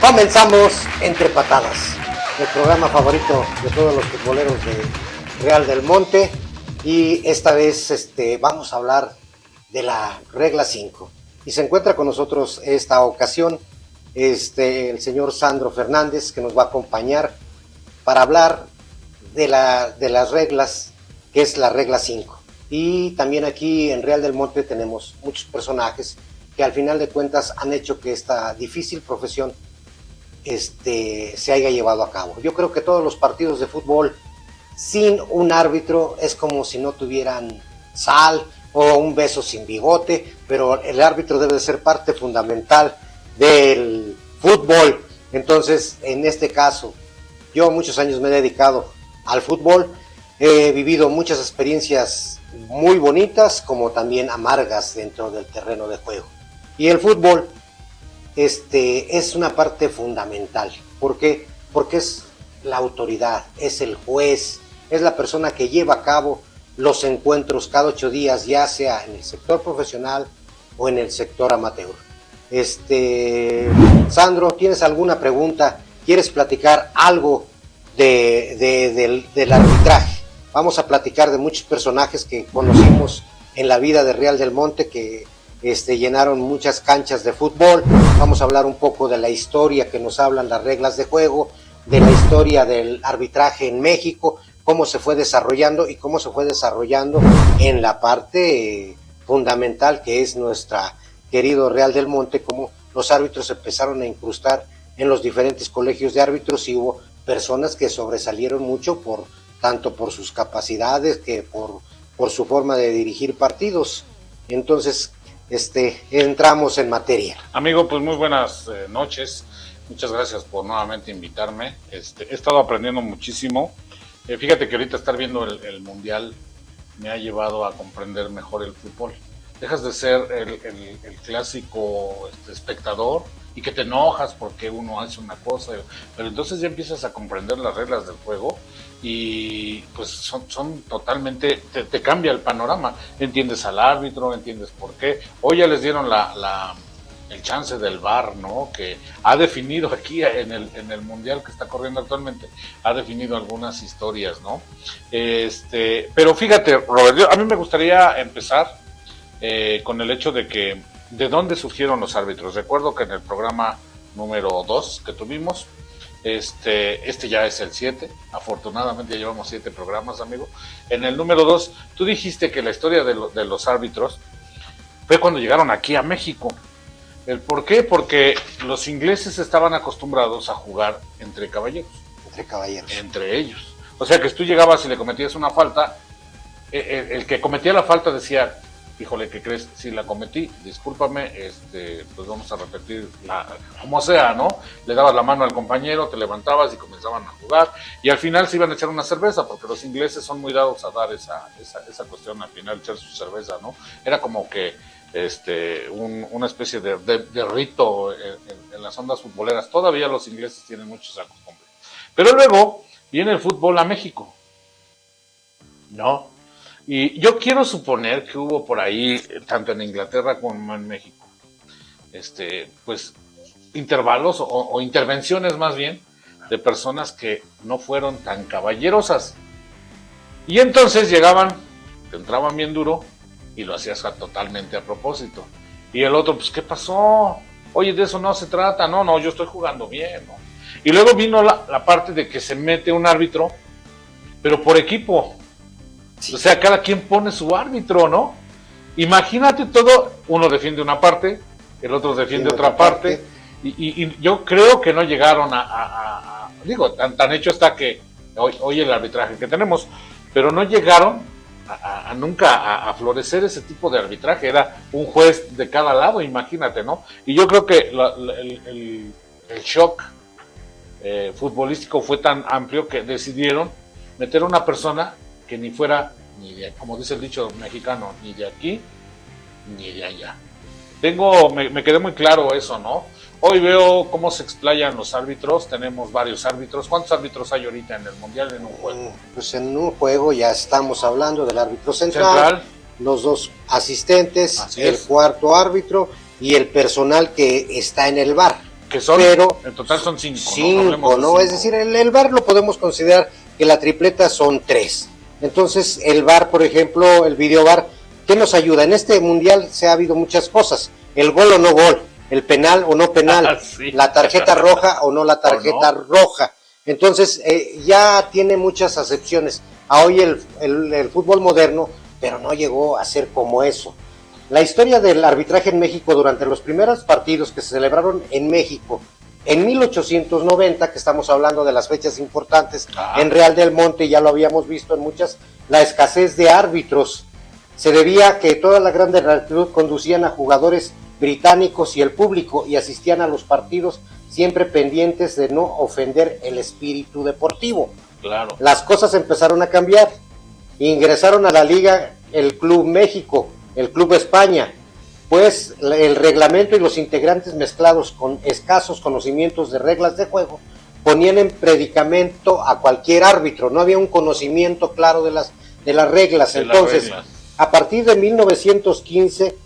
Comenzamos Entre Patadas, el programa favorito de todos los futboleros de Real del Monte, y esta vez vamos a hablar de la regla 5. Y se encuentra con nosotros esta ocasión el señor Sandro Fernández, que nos va a acompañar para hablar de las reglas, que es la regla 5. Y también aquí en Real del Monte tenemos muchos personajes que al final de cuentas han hecho que esta difícil profesión se haya llevado a cabo. Yo creo que todos los partidos de fútbol sin un árbitro es como si no tuvieran sal o un beso sin bigote, pero el árbitro debe de ser parte fundamental del fútbol. Entonces, en este caso, yo muchos años me he dedicado al fútbol, he vivido muchas experiencias muy bonitas como también amargas dentro del terreno de juego. Y el fútbol es una parte fundamental. ¿Por qué? Porque es la autoridad, es el juez, es la persona que lleva a cabo los encuentros cada 8 días, ya sea en el sector profesional o en el sector amateur. Sandro, ¿tienes alguna pregunta? ¿Quieres platicar algo del arbitraje? Vamos a platicar de muchos personajes que conocimos en la vida de Real del Monte, que llenaron muchas canchas de fútbol. Vamos a hablar un poco de la historia que nos hablan las reglas de juego, de la historia del arbitraje en México, cómo se fue desarrollando y cómo se fue desarrollando en la parte fundamental que es nuestra querido Real del Monte, cómo los árbitros empezaron a incrustar en los diferentes colegios de árbitros y hubo personas que sobresalieron mucho tanto por sus capacidades que por su forma de dirigir partidos. Entonces, entramos en materia. Amigo, pues muy buenas noches. Muchas gracias por nuevamente invitarme. He estado aprendiendo muchísimo. Fíjate que ahorita estar viendo el Mundial me ha llevado a comprender mejor el fútbol. Dejas de ser el clásico espectador y que te enojas porque uno hace una cosa, pero entonces ya empiezas a comprender las reglas del juego y pues son totalmente, te cambia el panorama, entiendes al árbitro, entiendes por qué. Hoy ya les dieron el chance del VAR, ¿no? Que ha definido aquí en el Mundial que está corriendo actualmente, ha definido algunas historias, ¿no? Pero fíjate, Robert, a mí me gustaría empezar con el hecho de dónde surgieron los árbitros. Recuerdo que en el programa número 2 que tuvimos, ya es el 7, afortunadamente ya llevamos 7 programas, amigo. En el número 2, tú dijiste que la historia de los árbitros fue cuando llegaron aquí a México. ¿El por qué? Porque los ingleses estaban acostumbrados a jugar entre caballeros. Entre ellos. O sea que si tú llegabas y le cometías una falta, el que cometía la falta decía: híjole, ¿qué crees? Si la cometí, discúlpame, pues vamos a repetir como sea, ¿no? Le dabas la mano al compañero, te levantabas y comenzaban a jugar, y al final se iban a echar una cerveza, porque los ingleses son muy dados a dar esa cuestión, al final echar su cerveza, ¿no? Era como que una especie de rito en las ondas futboleras. Todavía los ingleses tienen muchos esa costumbre. Pero luego viene el fútbol a México, ¿no? Y yo quiero suponer que hubo por ahí, tanto en Inglaterra como en México, pues intervalos o intervenciones más bien de personas que no fueron tan caballerosas. Y entonces llegaban, te entraban bien duro y lo hacías totalmente a propósito. Y el otro, pues, ¿qué pasó? Oye, de eso no se trata. No, yo estoy jugando bien, ¿no? Y luego vino la parte de que se mete un árbitro, pero por equipo. Sí. O sea, cada quien pone su árbitro, ¿no? Imagínate todo, uno defiende una parte, el otro defiende otra parte. Y yo creo que no llegaron digo, tan hecho está que hoy el arbitraje que tenemos, pero no llegaron nunca a florecer ese tipo de arbitraje. Era un juez de cada lado, imagínate, ¿no? Y yo creo que el shock futbolístico fue tan amplio que decidieron meter a una persona que ni fuera, como dice el dicho mexicano, ni de aquí ni de allá. Me quedé muy claro eso, ¿no? Hoy veo cómo se explayan los árbitros, tenemos varios árbitros. ¿Cuántos árbitros hay ahorita en el Mundial en un juego? Pues en un juego ya estamos hablando del árbitro central. Los 2 asistentes, el cuarto árbitro y el personal que está en el VAR. Que son, pero en total son 5. Cinco, ¿no? Es decir, el VAR lo podemos considerar que la tripleta son 3. Entonces, el VAR, por ejemplo, el video VAR, ¿qué nos ayuda? En este mundial se ha habido muchas cosas. El gol o no gol, el penal o no penal, Sí. la tarjeta roja o no la tarjeta roja. Entonces, ya tiene muchas acepciones. A hoy el fútbol moderno, pero no llegó a ser como eso. La historia del arbitraje en México durante los primeros partidos que se celebraron en México en 1890, que estamos hablando de las fechas importantes, en Real del Monte, ya lo habíamos visto en muchas, la escasez de árbitros se debía a que toda la gran multitud conducían a jugadores británicos y el público y asistían a los partidos siempre pendientes de no ofender el espíritu deportivo. Claro. Las cosas empezaron a cambiar. Ingresaron a la liga el Club México, el Club España, pues el reglamento y los integrantes mezclados con escasos conocimientos de reglas de juego ponían en predicamento a cualquier árbitro. No había un conocimiento claro de las reglas. Entonces, a partir de 1915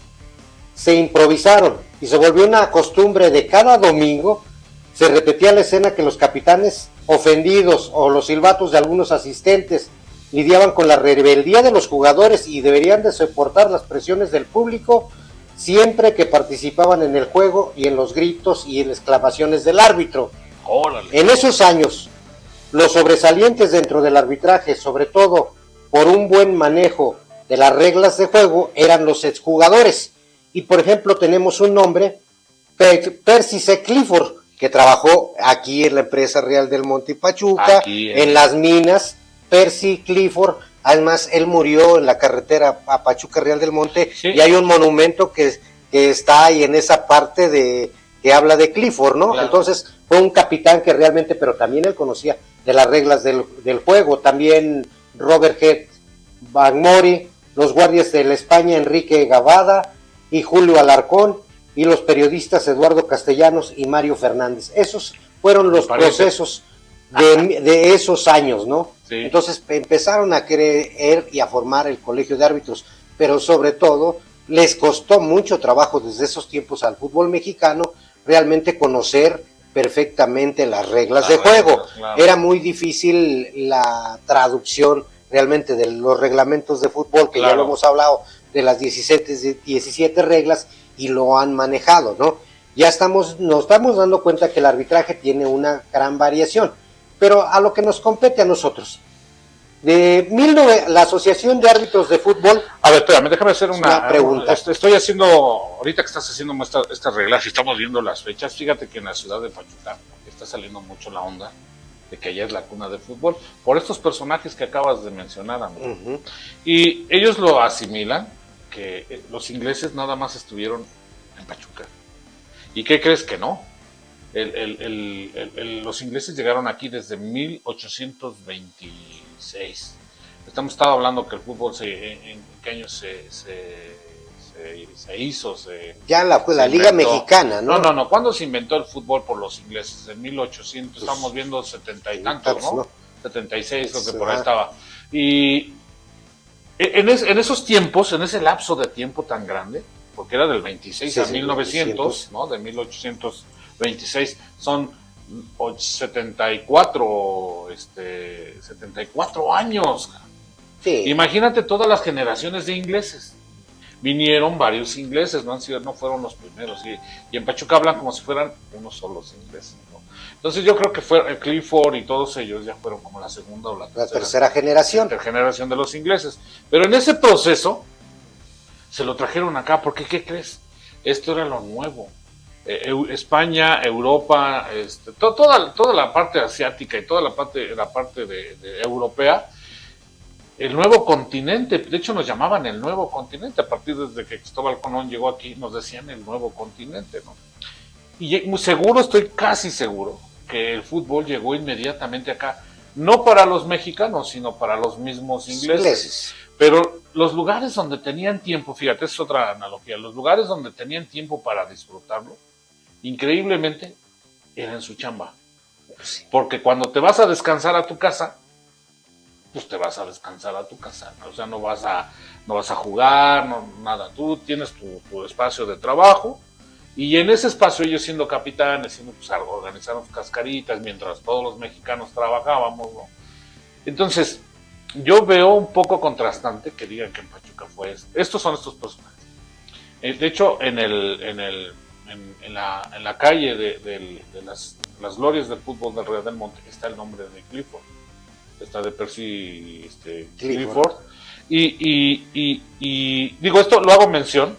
se improvisaron y se volvió una costumbre de cada domingo se repetía la escena que los capitanes ofendidos o los silbatos de algunos asistentes lidiaban con la rebeldía de los jugadores y deberían de soportar las presiones del público siempre que participaban en el juego y en los gritos y en exclamaciones del árbitro. ¡Órale! En esos años, los sobresalientes dentro del arbitraje, sobre todo por un buen manejo de las reglas de juego, eran los exjugadores. Y por ejemplo tenemos un nombre, Percy C. Clifford, que trabajó aquí en la empresa Real del Monte y Pachuca, en las minas. Percy Clifford, además él murió en la carretera a Pachuca Real del Monte, sí. Y hay un monumento que está ahí en esa parte de que habla de Clifford, ¿no? Claro. Entonces fue un capitán que realmente, pero también él conocía de las reglas del juego. También Robert Head Van Mori, los guardias de la España Enrique Gavada y Julio Alarcón, y los periodistas Eduardo Castellanos y Mario Fernández. Esos fueron los procesos de esos años, ¿no? Sí. Entonces empezaron a creer y a formar el colegio de árbitros, pero sobre todo les costó mucho trabajo desde esos tiempos al fútbol mexicano realmente conocer perfectamente las reglas de juego. Claro. Era muy difícil la traducción realmente de los reglamentos de fútbol, que ya lo hemos hablado, de las 17 reglas, y lo han manejado, ¿no? Ya nos estamos dando cuenta que el arbitraje tiene una gran variación, pero a lo que nos compete a nosotros, la Asociación de Árbitros de Fútbol. A ver, espérame, déjame hacer una pregunta. Estoy haciendo, ahorita que estás haciendo estas reglas y estamos viendo las fechas, fíjate que en la ciudad de Pachuca está saliendo mucho la onda de que allá es la cuna de fútbol, por estos personajes que acabas de mencionar, amigo. Uh-huh. Y ellos lo asimilan, que los ingleses nada más estuvieron en Pachuca. ¿Y qué crees que no? Los ingleses llegaron aquí desde 1826. Estamos hablando que el fútbol en qué año se hizo. Ya la Liga Mexicana, ¿no? No. ¿Cuándo se inventó el fútbol por los ingleses? En 1800, estamos viendo 70 y tantos, ¿no? 76, lo que por ahí estaba. Y en esos tiempos, en ese lapso de tiempo tan grande, porque era del 26 a 1900, ¿no? De 1826, son 74 años. Sí. Imagínate todas las generaciones de ingleses. Vinieron varios ingleses, no fueron los primeros. Y en Pachuca hablan como si fueran unos solos ingleses, ¿no? Entonces yo creo que fue Clifford y todos ellos ya fueron como la segunda o la tercera generación. La generación de los ingleses. Pero en ese proceso se lo trajeron acá, porque ¿qué crees? Esto era lo nuevo. España, Europa, toda la parte asiática y toda la parte de europea, el nuevo continente. De hecho nos llamaban el nuevo continente a partir desde que Cristóbal Colón llegó aquí, nos decían el nuevo continente, ¿no? Y muy seguro, estoy casi seguro que el fútbol llegó inmediatamente acá, no para los mexicanos, sino para los mismos ingleses. Pero los lugares donde tenían tiempo, fíjate, es otra analogía, los lugares donde tenían tiempo para disfrutarlo, increíblemente, era en su chamba. Porque cuando te vas a descansar a tu casa, pues te vas a descansar a tu casa, ¿no? O sea, no vas a jugar, nada. Tú tienes tu espacio de trabajo Y en ese espacio, ellos siendo capitanes, pues, organizaron cascaritas mientras todos los mexicanos trabajábamos, ¿no? Entonces, yo veo un poco contrastante que digan que en Pachuca fue esto. Estos son estos personajes. De hecho, en la calle de las glorias del fútbol del Real del Monte está el nombre de Clifford. Está de Percy Clifford. Y digo, esto lo hago mención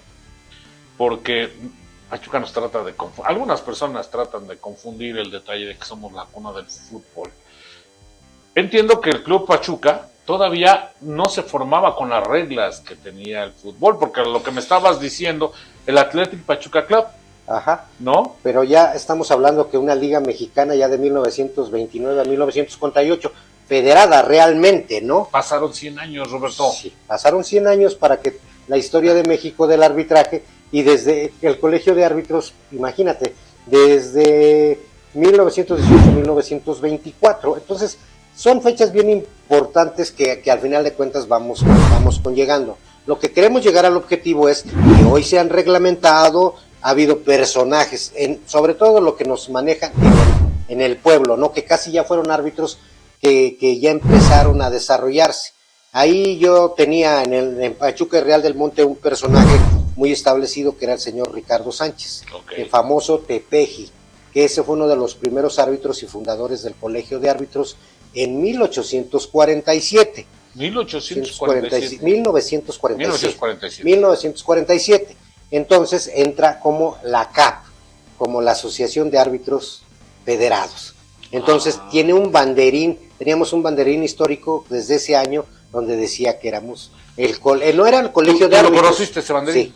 porque Pachuca nos trata de confundir. Algunas personas tratan de confundir el detalle de que somos la cuna del fútbol. Entiendo que el Club Pachuca todavía no se formaba con las reglas que tenía el fútbol, porque lo que me estabas diciendo, el Athletic Pachuca Club, ajá, ¿no? Pero ya estamos hablando que una liga mexicana ya de 1929 a 1948, federada realmente, ¿no? Pasaron 100 años, Roberto. Sí, pasaron 100 años para que la historia de México del arbitraje, y desde el Colegio de Árbitros, imagínate, desde 1918 a 1924, entonces son fechas bien importantes que al final de cuentas vamos llegando. Lo que queremos llegar al objetivo es que hoy se han reglamentado, ha habido personajes, sobre todo lo que nos manejan en el pueblo, ¿no? Que casi ya fueron árbitros que ya empezaron a desarrollarse. Ahí yo tenía en Pachuca y Real del Monte un personaje muy establecido que era el señor Ricardo Sánchez, el famoso Tepeji, que ese fue uno de los primeros árbitros y fundadores del Colegio de Árbitros en 1847. 1947. Entonces entra como la CAP, como la Asociación de Árbitros Federados. Entonces teníamos un banderín histórico desde ese año donde decía que éramos no era el colegio de árbitros. ¿Lo conociste ese banderín? Sí,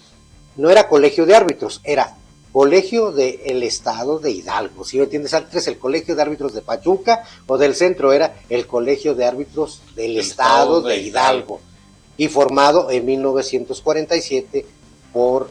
no era colegio de árbitros, era colegio del estado de Hidalgo, ¿sí me entiendes? Antes el colegio de árbitros de Pachuca o del centro era el colegio de árbitros del estado de Hidalgo, y formado en 1947 por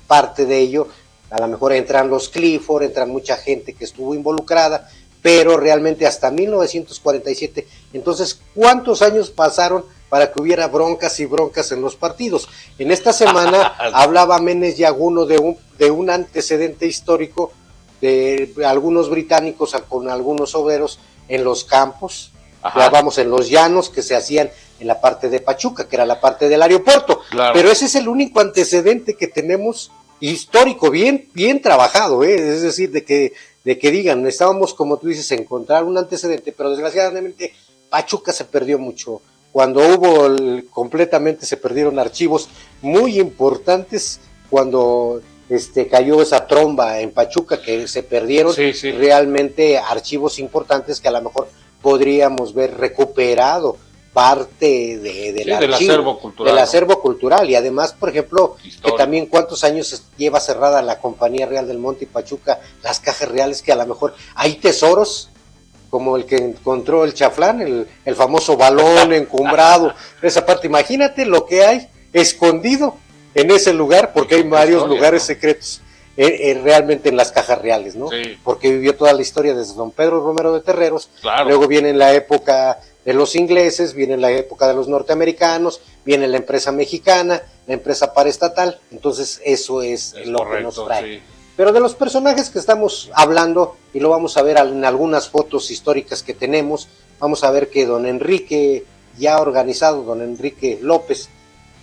parte de ello, a lo mejor entran los Clifford, entran mucha gente que estuvo involucrada, pero realmente hasta 1947, entonces, ¿cuántos años pasaron para que hubiera broncas y broncas en los partidos? En esta semana hablaba Menes Yaguno de un antecedente histórico de algunos británicos con algunos obreros en los campos, vamos, en los llanos que se hacían en la parte de Pachuca, que era la parte del aeropuerto, claro. Pero ese es el único antecedente que tenemos histórico, bien trabajado, es decir, de que digan, estábamos, como tú dices, encontrar un antecedente, pero desgraciadamente Pachuca se perdió mucho. Cuando completamente se perdieron archivos muy importantes, cuando cayó esa tromba en Pachuca, que se perdieron realmente archivos importantes que a lo mejor podríamos ver recuperado parte del acervo cultural, y además, por ejemplo, histórico. Que también cuántos años lleva cerrada la Compañía Real del Monte y Pachuca, las cajas reales, que a lo mejor hay tesoros como el que encontró el Chaflán, el famoso balón encumbrado, esa parte. Imagínate lo que hay escondido en ese lugar, porque hay varios lugares secretos realmente en las cajas reales, ¿no? Sí. Porque vivió toda la historia desde don Pedro Romero de Terreros, luego viene la época de los ingleses, viene la época de los norteamericanos, viene la empresa mexicana, la empresa paraestatal, entonces eso es lo correcto, que nos trae. Sí. Pero de los personajes que estamos hablando, y lo vamos a ver en algunas fotos históricas que tenemos, vamos a ver que don Enrique, ya organizado, don Enrique López,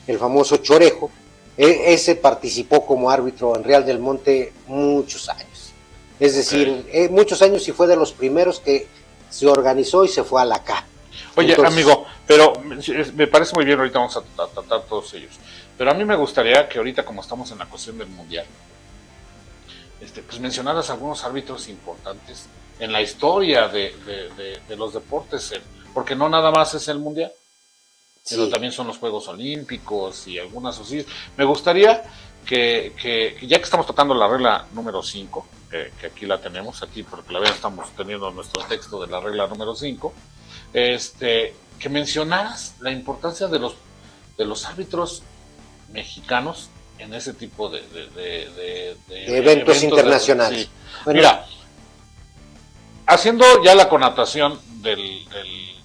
el famoso Chorejo, ese participó como árbitro en Real del Monte muchos años. Es decir, muchos años, y fue de los primeros que se organizó y se fue a la CAP. Oye, entonces, amigo, pero me parece muy bien, ahorita vamos a tratar todos ellos. Pero a mí me gustaría que ahorita, como estamos en la cuestión del Mundial, pues mencionaras algunos árbitros importantes en la historia de los deportes, porque no nada más es el Mundial, pero también son los Juegos Olímpicos y algunas así. Me gustaría que ya que estamos tratando la regla número 5, que aquí la tenemos, aquí porque la verdad estamos teniendo nuestro texto de la regla número 5, que mencionaras la importancia de los árbitros mexicanos en ese tipo de eventos internacionales. Sí. Bueno, mira, haciendo ya la connotación de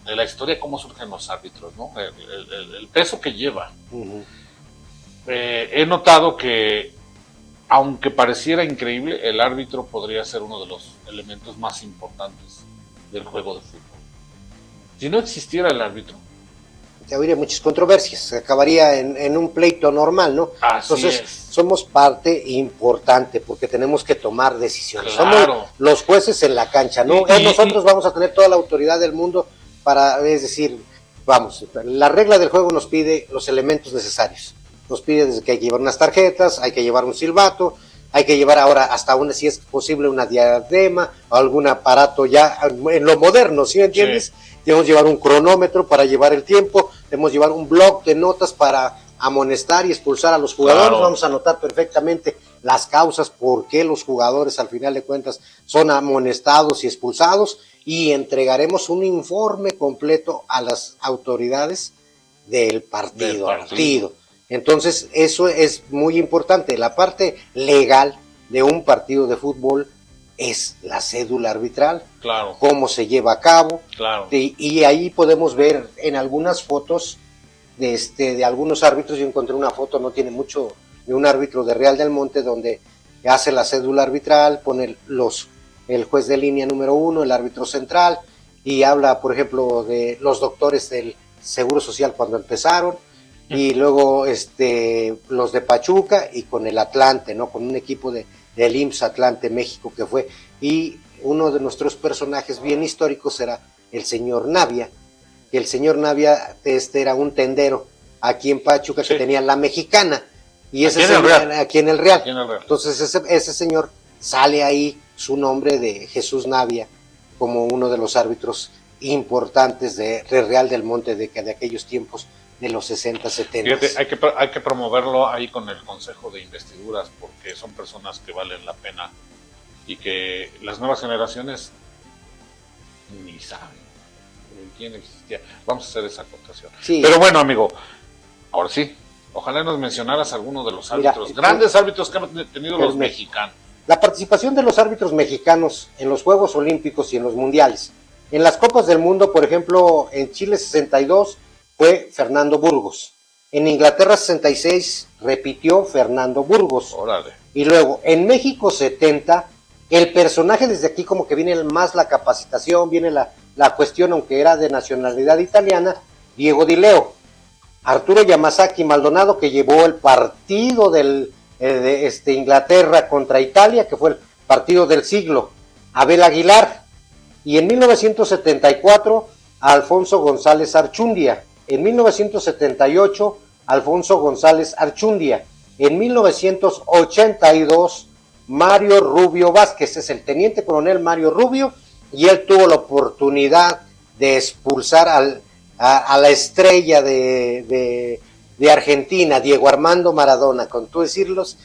la historia, cómo surgen los árbitros, ¿no? El peso que lleva. Uh-huh. He notado que aunque pareciera increíble, el árbitro podría ser uno de los elementos más importantes del juego de fútbol. Si no existiera el árbitro, habría muchas controversias, se acabaría en un pleito normal, ¿no? Así Entonces, es. somos parte importante porque tenemos que tomar decisiones. Claro. Somos los jueces en la cancha, ¿no? Nosotros vamos a tener toda la autoridad del mundo para, es decir, vamos, la regla del juego nos pide los elementos necesarios. Nos pide desde que hay que llevar unas tarjetas, hay que llevar un silbato, hay que llevar ahora hasta una, si es posible, una diadema o algún aparato ya en lo moderno, ¿sí me entiendes? Sí. Debemos llevar un cronómetro para llevar el tiempo, debemos llevar un bloc de notas para amonestar y expulsar a los jugadores. Claro. Vamos a anotar perfectamente las causas por qué los jugadores al final de cuentas son amonestados y expulsados, y entregaremos un informe completo a las autoridades del partido. Entonces, eso es muy importante. La parte legal de un partido de fútbol es la cédula arbitral, claro, cómo se lleva a cabo, claro. Y ahí podemos ver en algunas fotos de algunos árbitros. Yo encontré una foto, no tiene mucho, de un árbitro de Real del Monte donde hace la cédula arbitral, pone el juez de línea número 1, el árbitro central, y habla, por ejemplo, de los doctores del Seguro Social cuando empezaron, y luego los de Pachuca y con el Atlante, ¿no? Con un equipo del IMSS Atlante México que fue, y uno de nuestros personajes bien históricos era el señor Navia, que el señor Navia era un tendero aquí en Pachuca, sí, que tenía la Mexicana, y ese aquí en el Real. Entonces ese señor sale ahí su nombre de Jesús Navia como uno de los árbitros importantes de Real del Monte de aquellos tiempos de los 60, 70. Fíjate, hay que promoverlo ahí con el Consejo de Investiduras, porque son personas que valen la pena y que las nuevas generaciones ni saben quién existía. Vamos a hacer esa acotación. Sí. Pero bueno, amigo, ahora sí, ojalá nos mencionaras algunos de los árbitros, grandes árbitros que han tenido los mexicanos. La participación de los árbitros mexicanos en los Juegos Olímpicos y en los Mundiales. En las Copas del Mundo, por ejemplo, en Chile 62 fue Fernando Burgos. En Inglaterra 66 repitió Fernando Burgos. Órale. Y luego en México 70, el personaje, desde aquí como que viene más la capacitación, viene la cuestión, aunque era de nacionalidad italiana, Diego Di Leo. Arturo Yamasaki Maldonado, que llevó el partido de Inglaterra contra Italia, que fue el partido del siglo. Abel Aguilar. Y en 1974, Alfonso González Archundia. En 1978, Alfonso González Archundia. En 1982, Mario Rubio Vázquez, es el teniente coronel Mario Rubio, y él tuvo la oportunidad de expulsar a la estrella de Argentina, Diego Armando Maradona, con tú decirlos,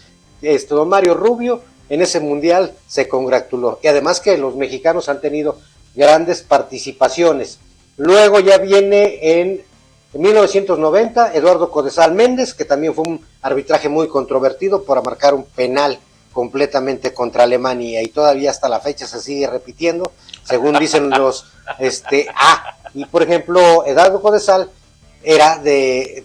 don Mario Rubio en ese mundial se congratuló. Y además que los mexicanos han tenido grandes participaciones. Luego ya viene en 1990, Eduardo Codesal Méndez, que también fue un arbitraje muy controvertido por marcar un penal completamente contra Alemania, y todavía hasta la fecha se sigue repitiendo, según dicen los... y por ejemplo, Eduardo Codesal era de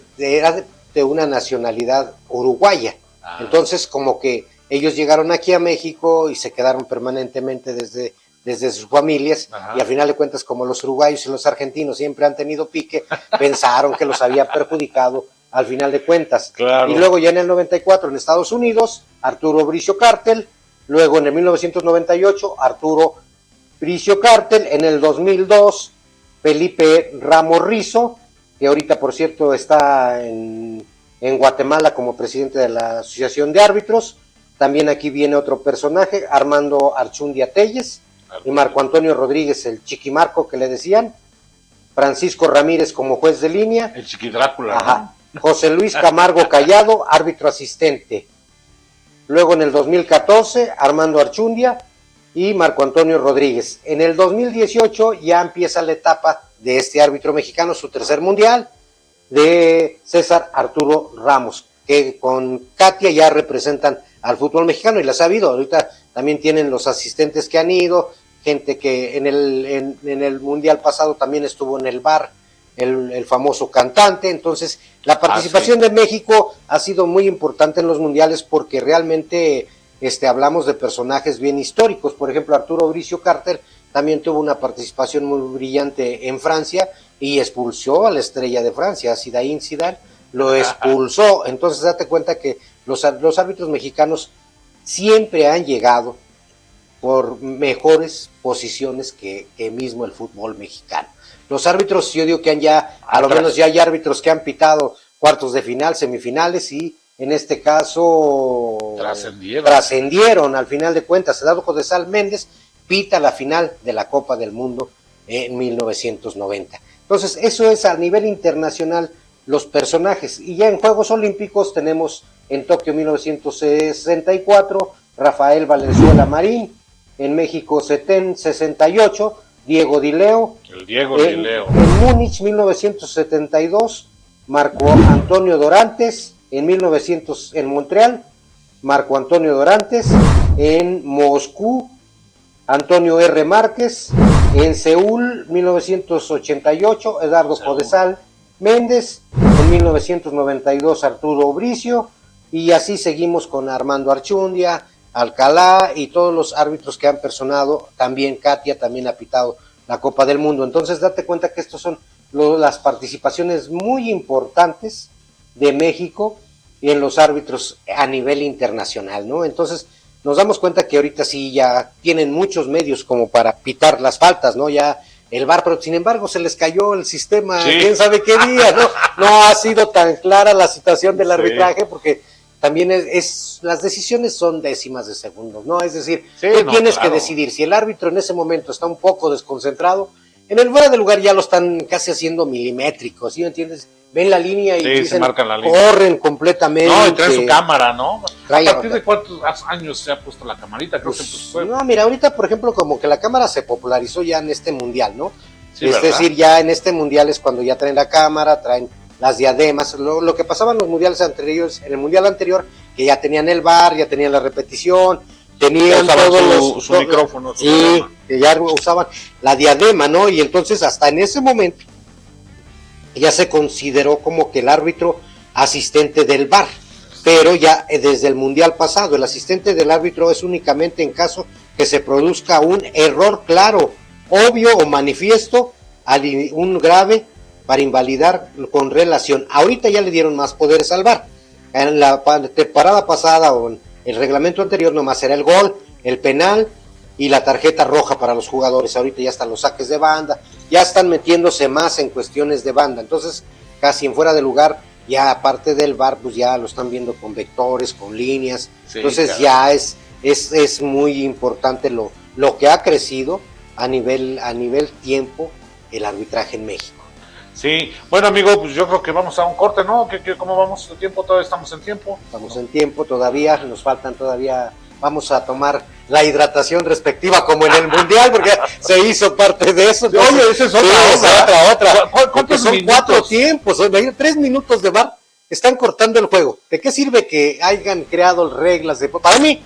una nacionalidad uruguaya. Entonces como que ellos llegaron aquí a México y se quedaron permanentemente desde sus familias. Ajá. Y al final de cuentas, como los uruguayos y los argentinos siempre han tenido pique, pensaron que los había perjudicado al final de cuentas. Claro. Y luego ya en el 94 en Estados Unidos, Arturo Bricio Cartel, luego en el 1998 Arturo Bricio Cartel, en el 2002 Felipe Ramos Rizo, que ahorita por cierto está en Guatemala como presidente de la Asociación de Árbitros. También aquí viene otro personaje, Armando Archundia Telles, y Marco Antonio Rodríguez, el Chiquimarco que le decían, Francisco Ramírez como juez de línea, el Chiqui Drácula. Ajá. José Luis Camargo Callado, árbitro asistente. Luego en el 2014, Armando Archundia y Marco Antonio Rodríguez. En el 2018 ya empieza la etapa de este árbitro mexicano, su tercer mundial, de César Arturo Ramos, que con Katia ya representan al fútbol mexicano, y las ha habido. Ahorita también tienen los asistentes que han ido, gente que en el mundial pasado también estuvo en el bar, el famoso cantante. Entonces, la participación de México ha sido muy importante en los mundiales porque realmente hablamos de personajes bien históricos. Por ejemplo, Arturo Bricio Carter también tuvo una participación muy brillante en Francia y expulsó a la estrella de Francia, Zinedine Zidane, lo expulsó. Entonces, date cuenta que los árbitros mexicanos siempre han llegado por mejores posiciones que mismo el fútbol mexicano. Los árbitros, yo digo que han ya, a lo menos ya hay árbitros que han pitado cuartos de final, semifinales y en este caso trascendieron al final de cuentas. Eduardo Codesal Méndez pita la final de la Copa del Mundo en 1990. Entonces, eso es a nivel internacional los personajes. Y ya en Juegos Olímpicos tenemos en Tokio 1964, Rafael Valenzuela Marín, en México 68, Diego Dileo. El Diego Dileo. En Múnich 1972, Marco Antonio Dorantes. En Montreal, Marco Antonio Dorantes. En Moscú, Antonio R. Márquez. En Seúl 1988, Eduardo Codesal Méndez. En 1992, Arturo Bricio. Y así seguimos con Armando Archundia, Alcalá y todos los árbitros que han personado. También Katia también ha pitado la Copa del Mundo. Entonces date cuenta que estos son las participaciones muy importantes de México y en los árbitros a nivel internacional, ¿no? Entonces nos damos cuenta que ahorita sí ya tienen muchos medios como para pitar las faltas, ¿no? Ya el VAR, pero sin embargo se les cayó el sistema, quién sabe qué día, ¿no? No ha sido tan clara la situación del arbitraje porque también las decisiones son décimas de segundos, ¿no? Es decir, tú tienes que decidir si el árbitro en ese momento está un poco desconcentrado, en el fuera de lugar ya lo están casi haciendo milimétricos, ¿sí me entiendes? Ven la línea y dicen, marcan la línea. Corren completamente. No, y traen su cámara, ¿no? ¿A partir de cuántos años se ha puesto la camarita? Creo que fue... No, mira, ahorita, por ejemplo, como que la cámara se popularizó ya en este mundial, ¿no? Sí, es decir, ya en este mundial es cuando ya traen la cámara, traen las diademas, lo que pasaba en los mundiales anteriores, en el mundial anterior, que ya tenían el VAR, ya tenían la repetición, tenían todos su micrófono. Sí, que ya usaban la diadema, ¿no? Y entonces hasta en ese momento ya se consideró como que el árbitro asistente del VAR, pero ya desde el mundial pasado, el asistente del árbitro es únicamente en caso que se produzca un error claro, obvio o manifiesto, un grave para invalidar con relación. Ahorita ya le dieron más poderes al VAR. En la temporada pasada o en el reglamento anterior nomás era el gol, el penal y la tarjeta roja para los jugadores. Ahorita ya están los saques de banda, ya están metiéndose más en cuestiones de banda. Entonces, casi en fuera de lugar, ya aparte del VAR, pues ya lo están viendo con vectores, con líneas. Sí, entonces claro, ya es muy importante lo que ha crecido a nivel tiempo el arbitraje en México. Sí, bueno amigo, pues yo creo que vamos a un corte, ¿no? ¿Cómo vamos de tiempo? ¿Todavía estamos en tiempo? Estamos en tiempo todavía, nos faltan todavía, vamos a tomar la hidratación respectiva como en el Mundial, porque se hizo parte de eso. Entonces, oye, esa es otra. ¿Cuántos son minutos? 4 tiempos, 3 minutos de VAR, están cortando el juego. ¿De qué sirve que hayan creado reglas de... Para mí,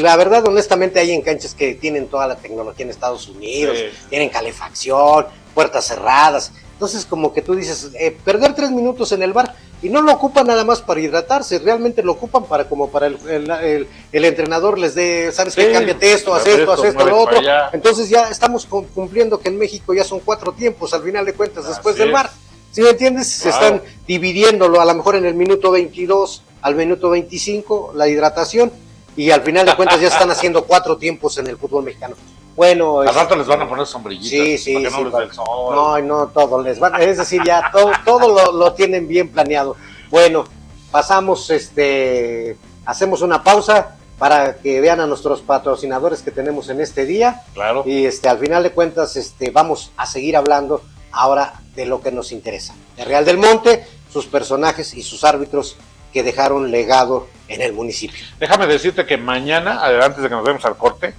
la verdad, honestamente, hay en canchas que tienen toda la tecnología en Estados Unidos, tienen calefacción, puertas cerradas. Entonces, como que tú dices, perder 3 minutos en el VAR, y no lo ocupan nada más para hidratarse, realmente lo ocupan para el entrenador les dé, ¿sabes qué? Cámbiate esto, haz esto, lo otro. Entonces ya estamos cumpliendo que en México ya son 4 tiempos, al final de cuentas, después del VAR. ¿Sí me entiendes? Se están dividiéndolo, a lo mejor en el minuto 22 al minuto 25, la hidratación, y al final de cuentas ya están haciendo 4 tiempos en el fútbol mexicano. Bueno, al rato les van a poner sombrillitas sí, para que no les dé el sol. No, todo les van, es decir, ya todo lo tienen bien planeado. Bueno, pasamos, hacemos una pausa para que vean a nuestros patrocinadores que tenemos en este día. Claro. Y al final de cuentas, vamos a seguir hablando ahora de lo que nos interesa. El Real del Monte, sus personajes y sus árbitros que dejaron legado en el municipio. Déjame decirte que mañana, antes de que nos vemos al corte,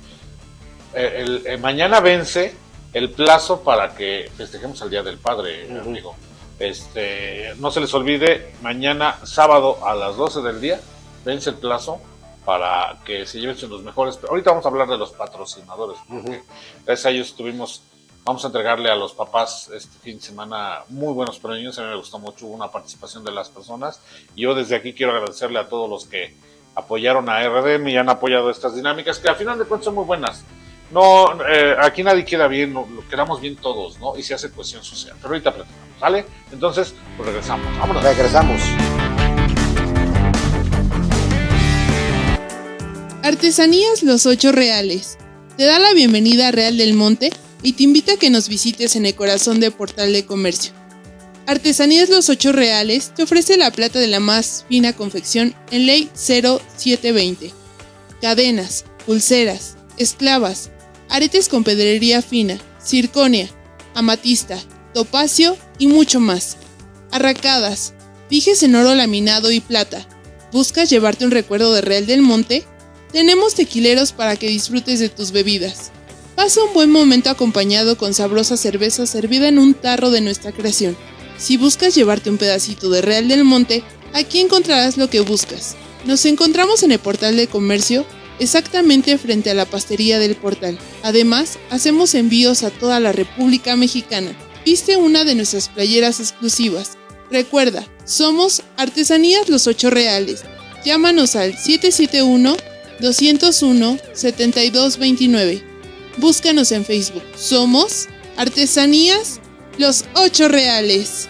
mañana vence el plazo para que festejemos el Día del Padre, amigo. No se les olvide, mañana sábado a las 12 del día vence el plazo para que se lleven los mejores. Ahorita vamos a hablar de los patrocinadores, porque gracias a ellos tuvimos Vamos a entregarle a los papás este fin de semana muy buenos premios. A mí me gustó mucho una participación de las personas. Y yo desde aquí quiero agradecerle a todos los que apoyaron a RDM y han apoyado estas dinámicas, que al final de cuentas son muy buenas. No, aquí nadie queda bien, lo quedamos bien todos, ¿no? Y se hace cohesión social. Pero ahorita platicamos, ¿vale? Entonces, pues regresamos. Vámonos. Regresamos. Artesanías Los Ocho Reales. Te da la bienvenida a Real del Monte y te invita a que nos visites en el corazón de Portal de Comercio. Artesanías Los Ocho Reales te ofrece la plata de la más fina confección en Ley 0720. Cadenas, pulseras, esclavas, aretes con pedrería fina, circonia, amatista, topacio y mucho más. Arracadas, dijes en oro laminado y plata. ¿Buscas llevarte un recuerdo de Real del Monte? Tenemos tequileros para que disfrutes de tus bebidas. Pasa un buen momento acompañado con sabrosa cerveza servida en un tarro de nuestra creación. Si buscas llevarte un pedacito de Real del Monte, aquí encontrarás lo que buscas. Nos encontramos en el Portal de Comercio, exactamente frente a la pastería del Portal. Además, hacemos envíos a toda la República Mexicana. Viste una de nuestras playeras exclusivas. Recuerda, somos Artesanías Los Ocho Reales. Llámanos al 771-201-7229. Búscanos en Facebook. Somos Artesanías Los Ocho Reales.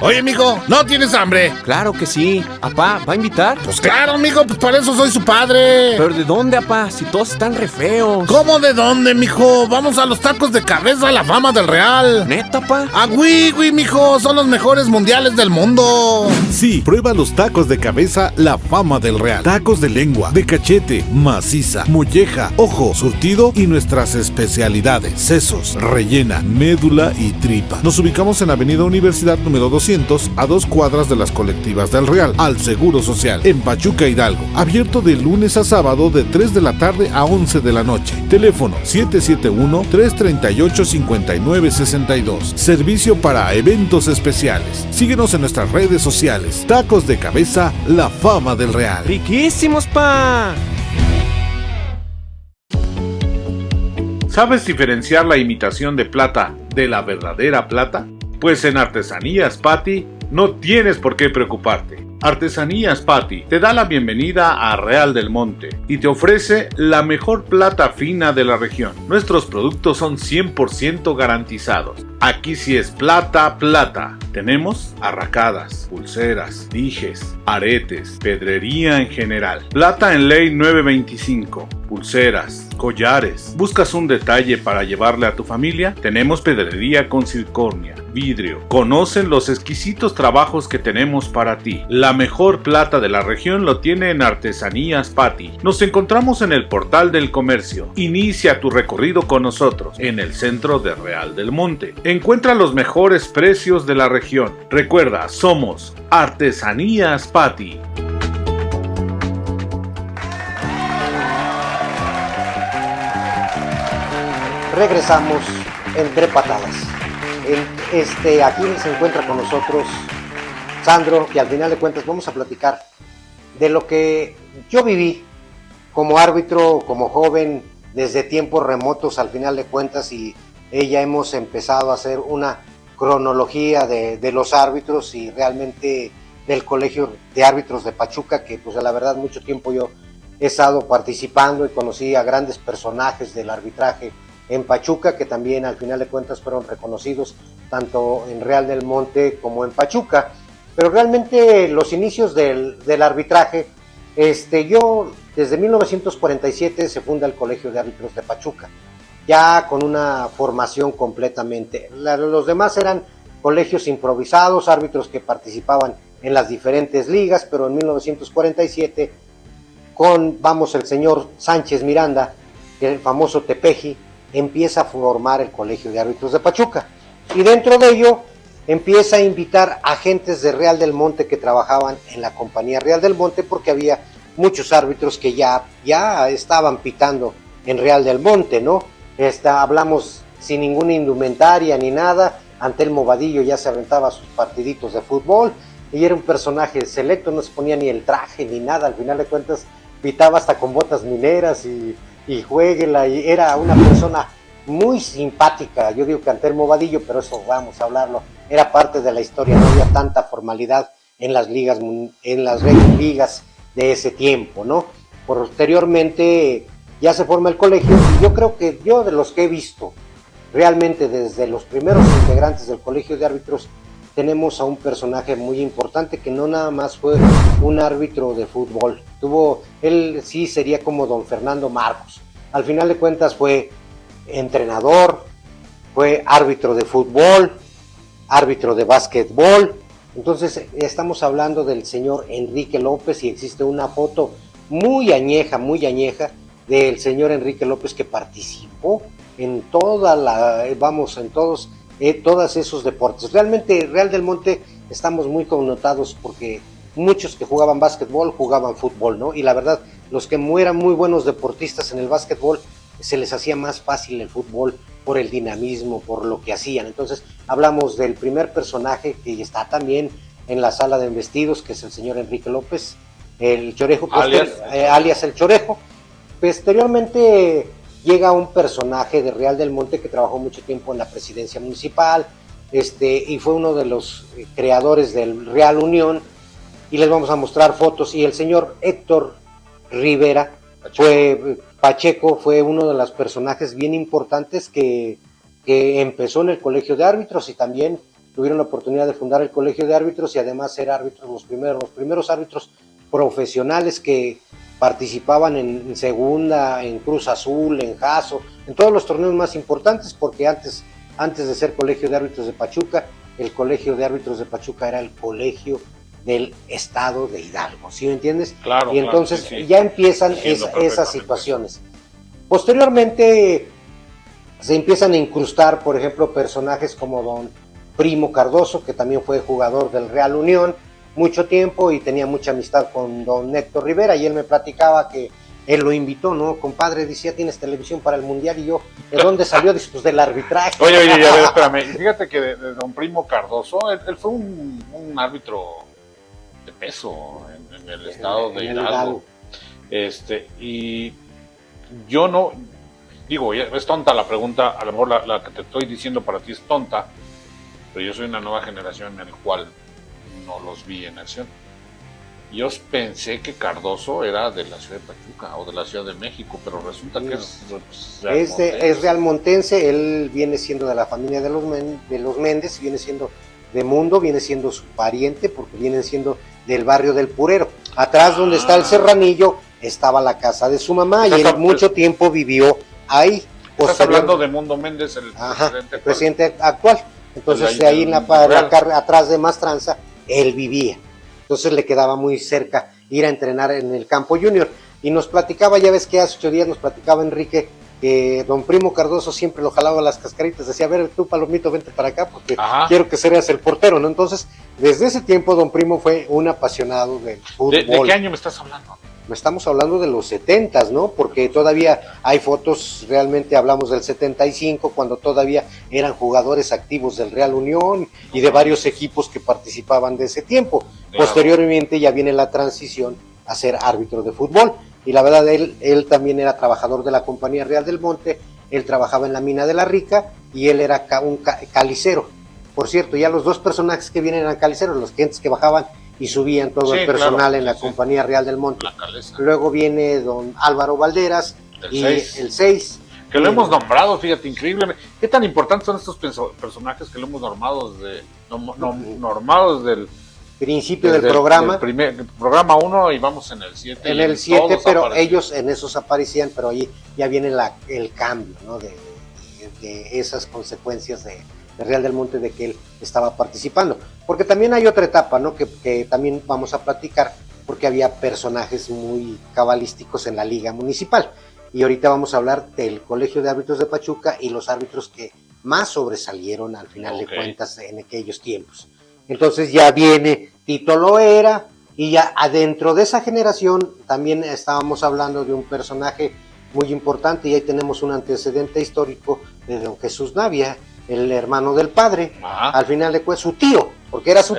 Oye, mijo, ¿no tienes hambre? Claro que sí. Apá, ¿va a invitar? Pues claro, mijo, pues para eso soy su padre. ¿Pero de dónde, apá? Si todos están re feos. ¿Cómo de dónde, mijo? Vamos a los tacos de cabeza, la fama del Real. ¿Neta, apá? ¡Ah, güey, mijo! Son los mejores mundiales del mundo. Sí, prueba los tacos de cabeza, la fama del Real. Tacos de lengua, de cachete, maciza, molleja, ojo, surtido y nuestras especialidades: sesos, rellena, médula y tripa. Nos ubicamos en Avenida Universidad número 200, a 2 cuadras de las colectivas del Real, al Seguro Social, en Pachuca, Hidalgo. Abierto de lunes a sábado de 3 de la tarde a 11 de la noche. Teléfono 771-338-5962. Servicio para eventos especiales. Síguenos en nuestras redes sociales. Tacos de cabeza, la fama del Real. ¡Riquísimos, pa! ¿Sabes diferenciar la imitación de plata de la verdadera plata? Pues en Artesanías Pati no tienes por qué preocuparte. Artesanías Pati te da la bienvenida a Real del Monte y te ofrece la mejor plata fina de la región. Nuestros productos son 100% garantizados. Aquí sí es plata, plata. Tenemos arracadas, pulseras, dijes, aretes, pedrería en general. Plata en Ley 925, pulseras, collares. ¿Buscas un detalle para llevarle a tu familia? Tenemos pedrería con circonia, vidrio. Conocen los exquisitos trabajos que tenemos para ti. La mejor plata de la región lo tiene en Artesanías Pati. Nos encontramos en el Portal del Comercio. Inicia tu recorrido con nosotros en el centro de Real del Monte. Encuentra los mejores precios de la región. Recuerda, somos Artesanías Pati. Regresamos entre patadas. Aquí se encuentra con nosotros Sandro, y al final de cuentas vamos a platicar de lo que yo viví como árbitro, como joven, desde tiempos remotos al final de cuentas, y ella hemos empezado a hacer una cronología de los árbitros y realmente del Colegio de Árbitros de Pachuca, que pues la verdad mucho tiempo yo he estado participando y conocí a grandes personajes del arbitraje en Pachuca, que también al final de cuentas fueron reconocidos tanto en Real del Monte como en Pachuca. Pero realmente los inicios del arbitraje, yo desde 1947 se funda el Colegio de Árbitros de Pachuca, ya con una formación completamente. Los demás eran colegios improvisados, árbitros que participaban en las diferentes ligas, pero en 1947 el señor Sánchez Miranda, el famoso Tepeji, empieza a formar el Colegio de Árbitros de Pachuca, y dentro de ello empieza a invitar agentes de Real del Monte que trabajaban en la compañía Real del Monte, porque había muchos árbitros que ya estaban pitando en Real del Monte, ¿no? Hablamos sin ninguna indumentaria ni nada. Antelmo Vadillo ya se aventaba sus partiditos de fútbol y era un personaje selecto, no se ponía ni el traje ni nada, al final de cuentas pitaba hasta con botas mineras y y juéguela, y era una persona muy simpática. Yo digo que Antelmo Vadillo, pero eso vamos a hablarlo, era parte de la historia, no había tanta formalidad en las ligas de ese tiempo, ¿no? Posteriormente ya se forma el colegio, y yo creo que yo, de los que he visto realmente desde los primeros integrantes del colegio de árbitros, tenemos a un personaje muy importante que no nada más fue un árbitro de fútbol. Él sí sería como don Fernando Marcos. Al final de cuentas fue entrenador, fue árbitro de fútbol, árbitro de básquetbol. Entonces estamos hablando del señor Enrique López, y existe una foto muy añeja del señor Enrique López, que participó en todos esos deportes. Realmente Real del Monte estamos muy connotados porque muchos que jugaban básquetbol jugaban fútbol, ¿no? Y la verdad, los que eran muy buenos deportistas en el básquetbol, se les hacía más fácil el fútbol por el dinamismo, por lo que hacían. Entonces hablamos del primer personaje que está también en la sala de vestidos, que es el señor Enrique López, el Chorejo, alias el Chorejo. Posteriormente llega un personaje de Real del Monte que trabajó mucho tiempo en la presidencia municipal, y fue uno de los creadores del Real Unión, y les vamos a mostrar fotos. Y el señor Héctor Rivera Pacheco fue uno de los personajes bien importantes que empezó en el colegio de árbitros, y también tuvieron la oportunidad de fundar el colegio de árbitros, y además ser árbitros, los primeros árbitros profesionales que participaban en segunda, en Cruz Azul, en Jaso, en todos los torneos más importantes, porque antes de ser colegio de árbitros de Pachuca, el colegio de árbitros de Pachuca era el colegio del estado de Hidalgo, ¿sí me entiendes? Claro. Y entonces sí. ya empiezan esas situaciones. Posteriormente se empiezan a incrustar, por ejemplo, personajes como don Primo Cardoso, que también fue jugador del Real Unión mucho tiempo y tenía mucha amistad con don Héctor Rivera, y él me platicaba que él lo invitó, ¿no? Compadre, decía, ¿tienes televisión para el Mundial? Y yo, ¿de dónde salió? Dice, pues del arbitraje. Oye, a ver, espérame. Fíjate que de don Primo Cardoso, él fue un árbitro de peso en el estado de Hidalgo. Y yo no, digo, es tonta la pregunta, a lo mejor la que te estoy diciendo para ti es tonta, pero yo soy una nueva generación en la cual no los vi en acción. Yo pensé que Cardoso era de la ciudad de Pachuca o de la Ciudad de México, pero resulta que es realmontense. Él viene siendo de la familia de los Méndez, viene siendo de Mundo, viene siendo su pariente, porque vienen siendo del barrio del Purero. Atrás donde está el Serranillo estaba la casa de su mamá, y él mucho tiempo vivió ahí. Estás hablando de Mundo Méndez, el presidente actual. Entonces de ahí atrás de Mastranza él vivía, entonces le quedaba muy cerca ir a entrenar en el campo junior, y nos platicaba, ya ves que hace 8 días nos platicaba Enrique, que don Primo Cardoso siempre lo jalaba las cascaritas, decía, a ver tú Palomito, vente para acá porque quiero que seas el portero, ¿no? Entonces desde ese tiempo don Primo fue un apasionado del fútbol. ¿De qué año me estás hablando? Estamos hablando de los 70s, ¿no? Porque todavía hay fotos, realmente hablamos del 75, cuando todavía eran jugadores activos del Real Unión y de varios equipos que participaban de ese tiempo. Claro. Posteriormente ya viene la transición a ser árbitro de fútbol, y la verdad él también era trabajador de la Compañía Real del Monte, él trabajaba en la mina de la Rica, y él era un calicero. Por cierto, ya los dos personajes que vienen eran caliceros, los clientes que bajaban y subían todo el personal en la Compañía Real del Monte. Luego viene don Álvaro Valderas, el 6. Que lo hemos nombrado, fíjate, increíble. ¿Qué tan importantes son estos personajes que lo hemos normado desde el principio del programa? Programa 1 y vamos en el 7. En el 7, pero aparecían. Ellos en esos aparecían, pero ahí ya viene el cambio, ¿no? De esas consecuencias de Real del Monte, de que él estaba participando, porque también hay otra etapa, ¿no? que también vamos a platicar, porque había personajes muy cabalísticos en la liga municipal, y ahorita vamos a hablar del Colegio de Árbitros de Pachuca y los árbitros que más sobresalieron al final de cuentas en aquellos tiempos. Entonces ya viene Tito Loera, y ya adentro de esa generación también estábamos hablando de un personaje muy importante, y ahí tenemos un antecedente histórico de don Jesús Navia, el hermano del padre. Al final de cuentas su tío, porque era su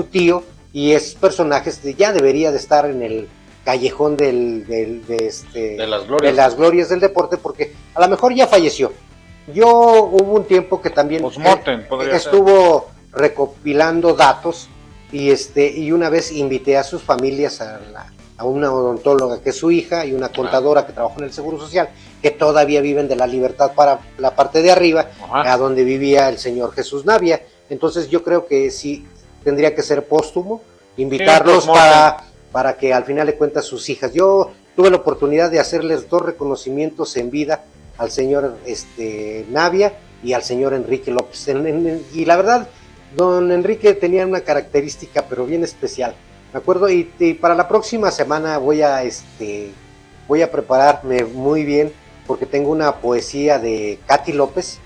tío, y es personaje ya debería de estar en callejón de las las glorias del deporte, porque a lo mejor ya falleció. Hubo un tiempo que también Postmortem, podría estuvo recopilando datos y una vez invité a sus familias a una odontóloga que es su hija y una contadora que trabajó en el Seguro Social, que todavía viven de la Libertad para la parte de arriba, a donde vivía el señor Jesús Navia. Entonces yo creo que sí tendría que ser póstumo, invitarlos para que al final de cuentas sus hijas. Yo tuve la oportunidad de hacerles 2 reconocimientos en vida al señor Navia y al señor Enrique López. Y la verdad, don Enrique tenía una característica pero bien especial. Me acuerdo, y para la próxima semana voy a prepararme muy bien, porque tengo una poesía de Katy López,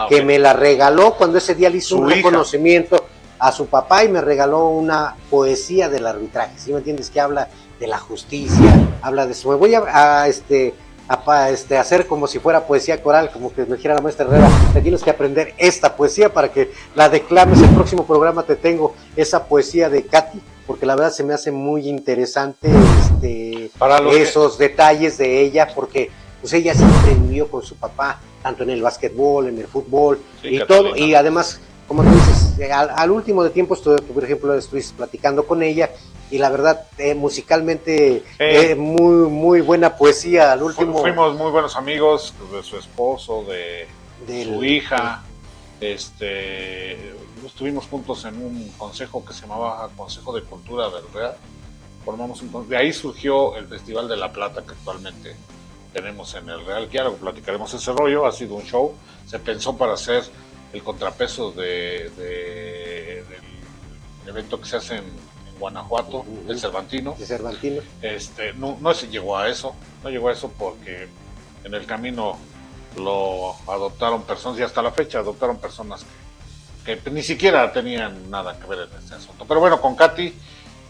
que me la regaló cuando ese día le hizo un reconocimiento a su papá, y me regaló una poesía del arbitraje, ¿sí me entiendes? Que habla de la justicia, habla de eso. Me voy a hacer como si fuera poesía coral, como que me dijera la maestra Herrera, te tienes que aprender esta poesía para que la declames. El próximo programa te tengo esa poesía de Katy, porque la verdad se me hace muy interesante esos detalles de ella, porque pues ella siempre vivió con su papá, tanto en el básquetbol, en el fútbol, y todo, y además, como tú dices, al último de tiempo, por ejemplo, estuviste platicando con ella, y la verdad, musicalmente, muy, muy buena poesía. Al último fuimos muy buenos amigos de su esposo, de su hija. Estuvimos juntos en un consejo que se llamaba Consejo de Cultura del Real. De ahí surgió el Festival de la Plata que actualmente tenemos en el Real, que ya luego platicaremos ese rollo. Ha sido un show, se pensó para hacer el contrapeso del evento que se hace en Guanajuato, el Cervantino. No se llegó a eso, porque en el camino lo adoptaron personas, y hasta la fecha adoptaron personas que ni siquiera tenían nada que ver en este asunto. Pero bueno, con Katy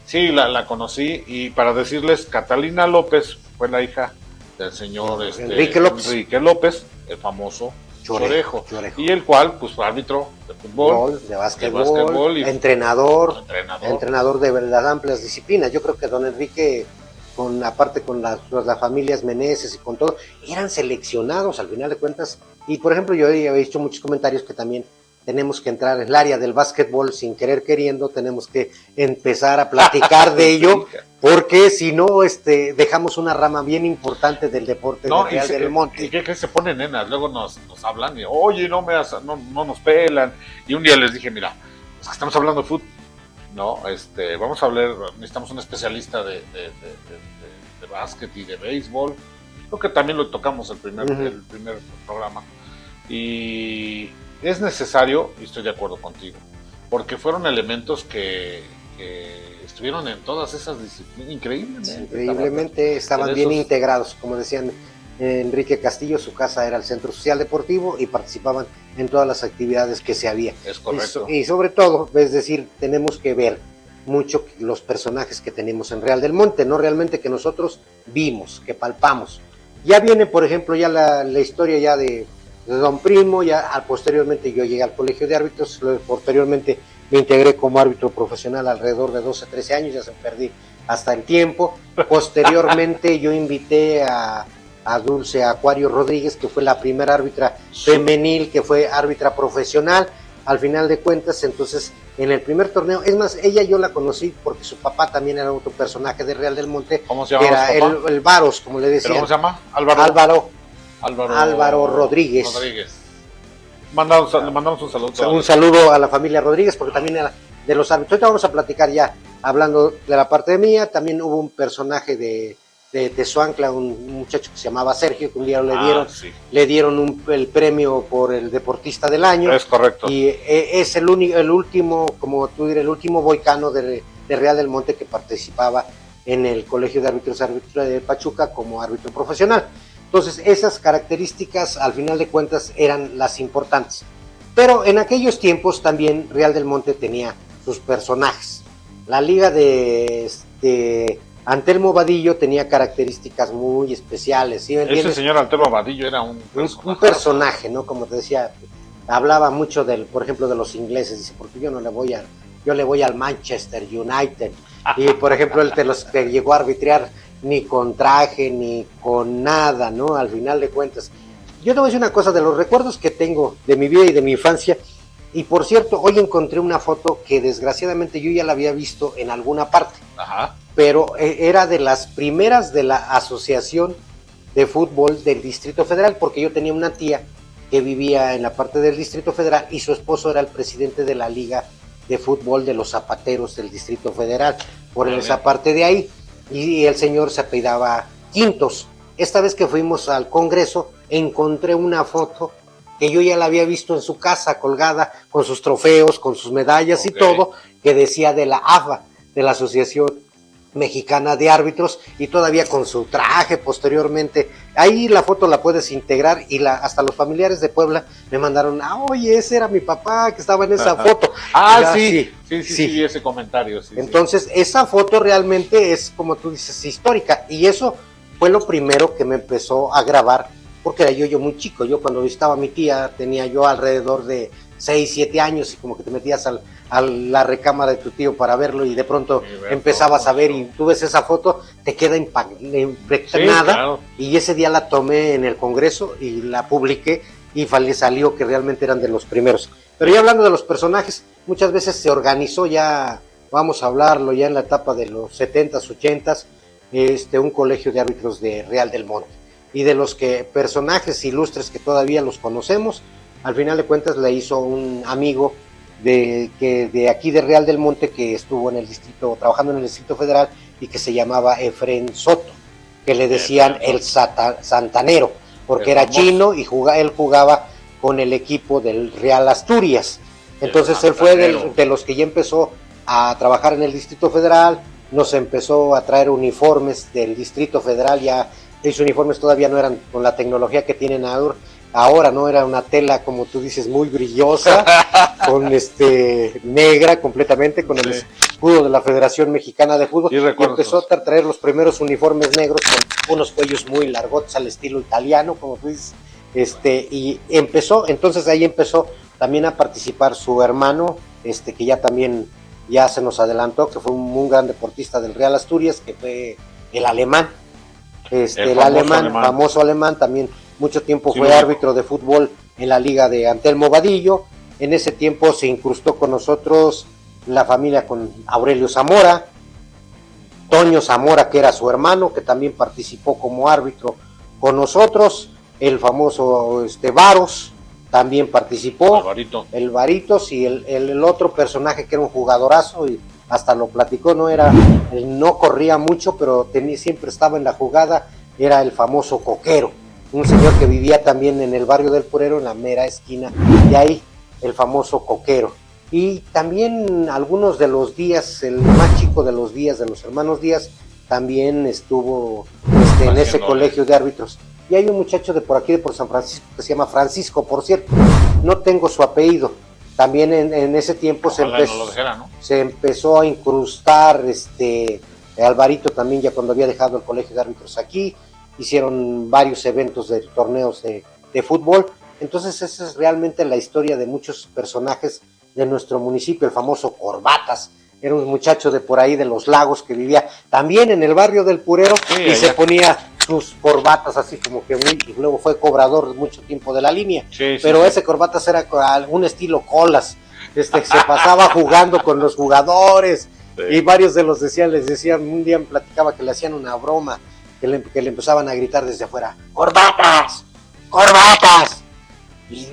sí la conocí, y para decirles, Catalina López fue la hija del señor Enrique López, el famoso Chorejo, y el cual pues fue árbitro de fútbol, de básquetbol, y entrenador de las amplias disciplinas. Yo creo que don Enrique, aparte con las familias Meneses y con todo, eran seleccionados al final de cuentas. Y por ejemplo, yo he visto muchos comentarios que también tenemos que entrar en el área del básquetbol sin querer queriendo, tenemos que empezar a platicar de ello, porque si no, dejamos una rama bien importante del deporte Real del Monte. ¿Y qué se ponen nenas? Luego nos hablan y, oye, no nos pelan. Y un día les dije, mira, es que estamos hablando de fútbol, no, vamos a hablar, necesitamos un especialista de básquet y de béisbol. Creo que también lo tocamos el primer programa. Y es necesario, y estoy de acuerdo contigo, porque fueron elementos que estuvieron en todas esas disciplinas, increíblemente estaban bien integrados. Como decían Enrique Castillo, su casa era el Centro Social Deportivo y participaban en todas las actividades que se había. Es correcto. Y sobre todo, es decir, tenemos que ver mucho los personajes que tenemos en Real del Monte, no realmente que nosotros vimos, que palpamos. Ya viene, por ejemplo, ya la historia ya de don Primo, posteriormente yo llegué al colegio de árbitros, posteriormente me integré como árbitro profesional alrededor de 12, 13 años, ya se perdí hasta el tiempo. Posteriormente yo invité a Dulce Acuario Rodríguez, que fue la primera árbitra femenil, que fue árbitra profesional, al final de cuentas. Entonces, en el primer torneo, es más, ella yo la conocí porque su papá también era otro personaje de Real del Monte. ¿Cómo se llama? Era el Varos, como le decían. ¿Cómo se llama? Álvaro Rodríguez. Mandamos un saludo. Un saludo a la familia Rodríguez, porque también era de los árbitros. Ahorita vamos a platicar ya, hablando de la parte mía. También hubo un personaje de Tezuancla, un muchacho que se llamaba Sergio, que un día le dieron el premio por el deportista del año. Es correcto. Y es el último, como tú dirás, el último boicano de Real del Monte que participaba en el Colegio de Árbitros de Pachuca como árbitro profesional. Entonces, esas características, al final de cuentas, eran las importantes. Pero en aquellos tiempos también Real del Monte tenía sus personajes. La liga de Antelmo Vadillo tenía características muy especiales, ¿sí me entiendes? Ese señor Antelmo Vadillo era un personaje, ¿no? Como te decía, hablaba mucho por ejemplo, de los ingleses. Dice, porque yo le voy al Manchester United. Y por ejemplo, él te llegó a arbitrar ni con traje, ni con nada, ¿no? Al final de cuentas. Yo te voy a decir una cosa, de los recuerdos que tengo de mi vida y de mi infancia, y por cierto, hoy encontré una foto que desgraciadamente yo ya la había visto en alguna parte, Ajá. pero era de las primeras de la Asociación de Fútbol del Distrito Federal, porque yo tenía una tía que vivía en la parte del Distrito Federal y su esposo era el presidente de la Liga de Fútbol de los Zapateros del Distrito Federal, por esa parte de ahí, y el señor se apellidaba Quintos. Esta vez que fuimos al Congreso, encontré una foto que yo ya la había visto en su casa, colgada, con sus trofeos, con sus medallas y todo, que decía de la AFA, de la Asociación Mexicana de Árbitros, y todavía con su traje posteriormente. Ahí la foto la puedes integrar, y hasta los familiares de Puebla me mandaron, oye, ese era mi papá que estaba en esa foto. Sí, ese comentario. Sí, entonces, esa foto realmente es, como tú dices, histórica, y eso fue lo primero que me empezó a grabar, porque era yo muy chico. Yo cuando visitaba a mi tía tenía yo alrededor de 6, 7 años, y como que te metías a la recámara de tu tío para verlo, y de pronto empezabas a ver, y tú ves esa foto, te queda impregnada, claro. Y ese día la tomé en el Congreso y la publiqué, y salió que realmente eran de los primeros. Pero ya hablando de los personajes, muchas veces se organizó, ya vamos a hablarlo ya en la etapa de los 70s, 80s, un colegio de árbitros de Real del Monte, y de los personajes ilustres que todavía los conocemos, al final de cuentas le hizo un amigo de aquí de Real del Monte, que estuvo en el distrito, trabajando en el Distrito Federal, y que se llamaba Efrén Soto, que le decían el Santanero, porque era chino, y él jugaba con el equipo del Real Asturias. Entonces él fue de los que ya empezó a trabajar en el Distrito Federal, nos empezó a traer uniformes del Distrito Federal. Ya esos uniformes todavía no eran con la tecnología que tienen ahora, no era una tela, como tú dices, muy brillosa, con negra completamente, con el escudo de la Federación Mexicana de Fútbol, y empezó a traer los primeros uniformes negros con unos cuellos muy largotes al estilo italiano, como tú dices, y entonces ahí empezó también a participar su hermano, que ya se nos adelantó, que fue un gran deportista del Real Asturias, que fue el alemán, famoso alemán, también mucho tiempo fue árbitro de fútbol en la liga de Antelmo Vadillo. En ese tiempo se incrustó con nosotros la familia con Aurelio Zamora, Toño Zamora, que era su hermano, que también participó como árbitro con nosotros, el famoso Varos también participó, el Varitos, y el otro personaje que era un jugadorazo, y hasta lo platicó, no corría mucho, pero siempre estaba en la jugada, era el famoso Coquero, un señor que vivía también en el barrio del Purero, en la mera esquina, y ahí el famoso Coquero. Y también algunos de los Díaz, el más chico de los Díaz, de los hermanos Díaz, también estuvo en ese colegio de árbitros. Y hay un muchacho de por aquí, de por San Francisco, que se llama Francisco, por cierto, no tengo su apellido. También en ese tiempo se empezó a incrustar Alvarito también, ya cuando había dejado el colegio de árbitros aquí, hicieron varios eventos de torneos de fútbol. Entonces esa es realmente la historia de muchos personajes de nuestro municipio. El famoso Corbatas, era un muchacho de por ahí de Los Lagos, que vivía también en el barrio del Purero, y se ponía sus corbatas así como que y luego fue cobrador mucho tiempo de la línea, pero ese Corbatas era un estilo Colas, se pasaba jugando con los jugadores, y varios de los les decían, un día me platicaba que le hacían una broma, que le empezaban a gritar desde afuera, ¡Corbatas! ¡Corbatas! Y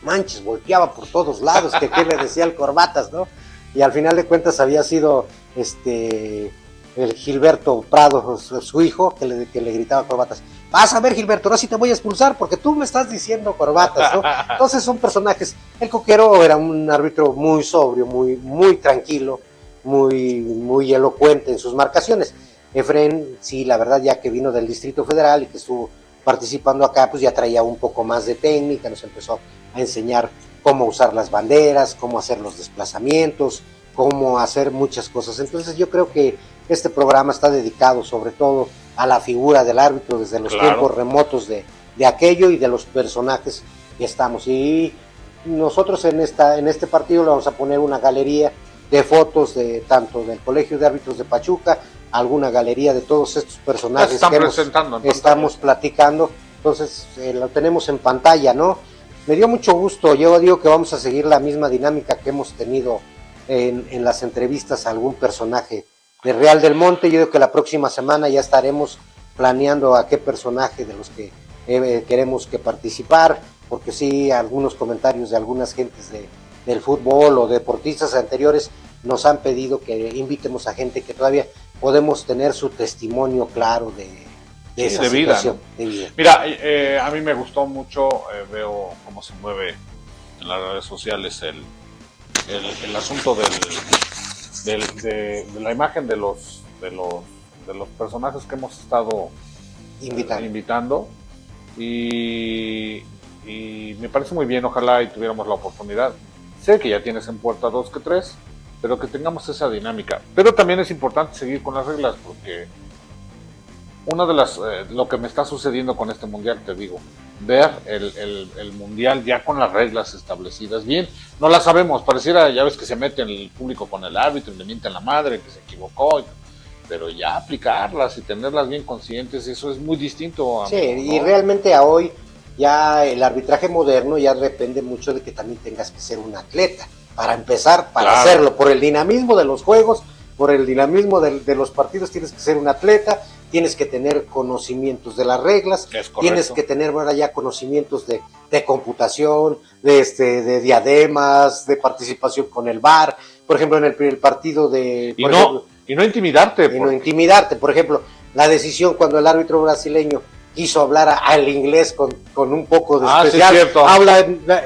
manches, volteaba por todos lados, que qué le decía el Corbatas, ¿no? Y al final de cuentas había sido el Gilberto Prado, su hijo, que le gritaba Corbatas. Vas a ver, Gilberto, ahora sí te voy a expulsar porque tú me estás diciendo Corbatas, ¿no? Entonces son personajes. El Coquero era un árbitro muy sobrio, muy, muy tranquilo, muy, muy elocuente en sus marcaciones. Efrén, sí, la verdad, ya que vino del Distrito Federal y que estuvo participando acá, pues ya traía un poco más de técnica, nos empezó a enseñar cómo usar las banderas, cómo hacer los desplazamientos, cómo hacer muchas cosas. Entonces yo creo que este programa está dedicado sobre todo a la figura del árbitro desde los tiempos remotos de aquello, y de los personajes que estamos. Y nosotros en este partido le vamos a poner una galería de fotos tanto del Colegio de Árbitros de Pachuca alguna galería de todos estos Ya se personajes están que presentando en estamos platicando, entonces lo tenemos en pantalla, ¿no? Me dio mucho gusto, yo digo que vamos a seguir la misma dinámica que hemos tenido en las entrevistas a algún personaje de Real del Monte. Yo digo que la próxima semana ya estaremos planeando a qué personaje de los que queremos que participar, porque sí, algunos comentarios de algunas gentes del fútbol o deportistas anteriores nos han pedido que invitemos a gente que todavía podemos tener su testimonio claro de esa situación, ¿no? de vida. Mira, a mí me gustó mucho, veo cómo se mueve en las redes sociales el asunto de la imagen de los personajes que hemos estado invitando y me parece muy bien, ojalá y tuviéramos la oportunidad. Sé que ya tienes en puerta 2 que 3, pero que tengamos esa dinámica. Pero también es importante seguir con las reglas, porque una de las lo que me está sucediendo con este mundial, te digo, ver el mundial ya con las reglas establecidas bien, no las sabemos, pareciera, ya ves que se mete el público con el árbitro y le mienten la madre, que se equivocó, pero ya aplicarlas y tenerlas bien conscientes, eso es muy distinto. Sí, amigo, ¿no? y realmente a hoy ya el arbitraje moderno ya depende mucho de que también tengas que ser un atleta, para empezar, para hacerlo, por el dinamismo de los juegos, por el dinamismo de los partidos, tienes que ser un atleta, tienes que tener conocimientos de las reglas, tienes que tener ahora ya conocimientos de computación, de diademas, de participación con el VAR, por ejemplo en el partido de... Y no intimidarte. No intimidarte, por ejemplo, la decisión cuando el árbitro brasileño quiso hablar al inglés con un poco de especial, sí, habla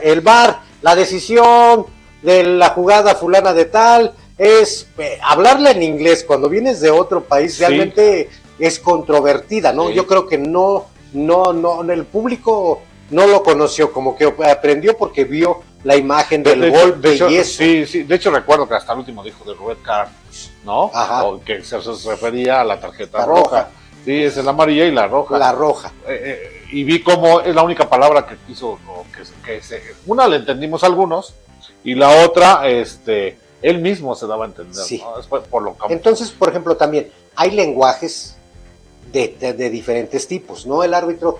el VAR, la decisión de la jugada fulana de tal, es hablarle en inglés cuando vienes de otro país realmente es controvertida, ¿no? Sí. Yo creo que no, el público no lo conoció, como que aprendió porque vio la imagen del golpe y eso. Sí, de hecho recuerdo que hasta el último dijo de red card, ¿no? Ajá. O que se refería a la tarjeta roja. Sí, esa es la amarilla y la roja. La roja. Y vi cómo es la única palabra que quiso, una la entendimos algunos, y la otra, él mismo se daba a entender, sí. ¿no? Por lo que... Entonces, por ejemplo, también hay lenguajes de diferentes tipos, ¿no? El árbitro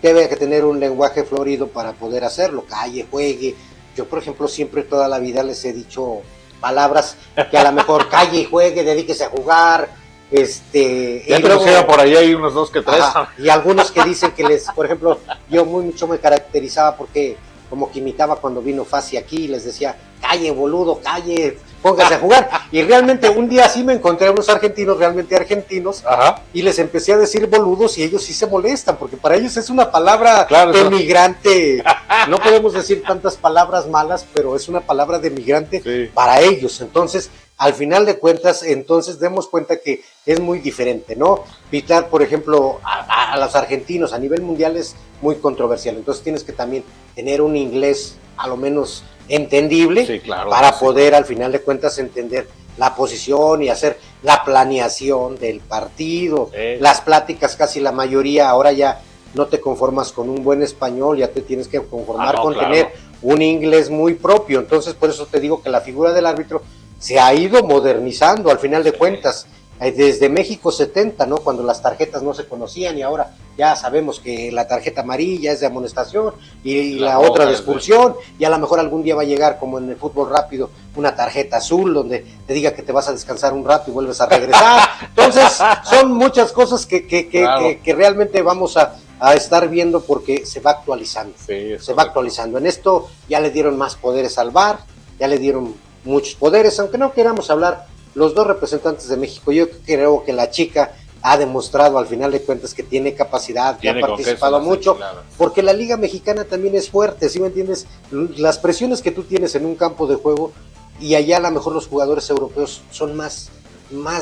debe que tener un lenguaje florido para poder hacerlo, calle, juegue. Yo, por ejemplo, siempre toda la vida les he dicho palabras que a lo mejor calle y juegue, dedíquese a jugar, ya y luego, por ahí hay unos 2 que 3. Y algunos que dicen que por ejemplo, yo mucho me caracterizaba porque como que imitaba cuando vino Fassi aquí y les decía, calle boludo, calle, póngase a jugar. Y realmente un día sí me encontré a unos argentinos, realmente argentinos, y les empecé a decir boludos y ellos sí se molestan, porque para ellos es una palabra de migrante. No podemos decir tantas palabras malas, pero es una palabra de migrante para ellos. Entonces, al final de cuentas, entonces demos cuenta que es muy diferente, ¿no? Pitar, por ejemplo, a los argentinos a nivel mundial es muy controversial. Entonces tienes que también tener un inglés a lo menos entendible para poder al final de cuentas entender la posición y hacer la planeación del partido. Las pláticas, casi la mayoría, ahora ya no te conformas con un buen español, ya te tienes que conformar con tener un inglés muy propio. Entonces por eso te digo que la figura del árbitro se ha ido modernizando al final de cuentas, desde México 70, ¿no? Cuando las tarjetas no se conocían y ahora ya sabemos que la tarjeta amarilla es de amonestación y la otra de expulsión, y a lo mejor algún día va a llegar, como en el fútbol rápido, una tarjeta azul donde te diga que te vas a descansar un rato y vuelves a regresar. Entonces son muchas cosas que realmente vamos a estar viendo porque se va actualizando, se va actualizando. En esto ya le dieron más poderes al VAR, ya le dieron muchos poderes, aunque no queramos hablar los dos representantes de México. Yo creo que la chica ha demostrado al final de cuentas que tiene capacidad, que ha participado mucho, porque la Liga Mexicana también es fuerte, ¿sí me entiendes? Las presiones que tú tienes en un campo de juego, y allá a lo mejor los jugadores europeos son más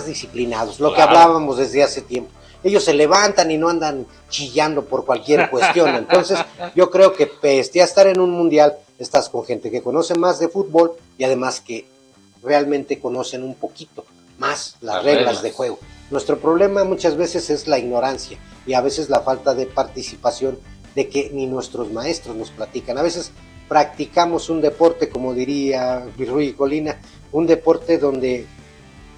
disciplinados, lo que hablábamos desde hace tiempo. Ellos se levantan y no andan chillando por cualquier cuestión. Entonces yo creo que pese a estar en un mundial, estás con gente que conoce más de fútbol y además que realmente conocen un poquito más las reglas de juego. Nuestro problema muchas veces es la ignorancia y a veces la falta de participación, de que ni nuestros maestros nos platican. A veces practicamos un deporte, como diría Virruy y Colina, un deporte donde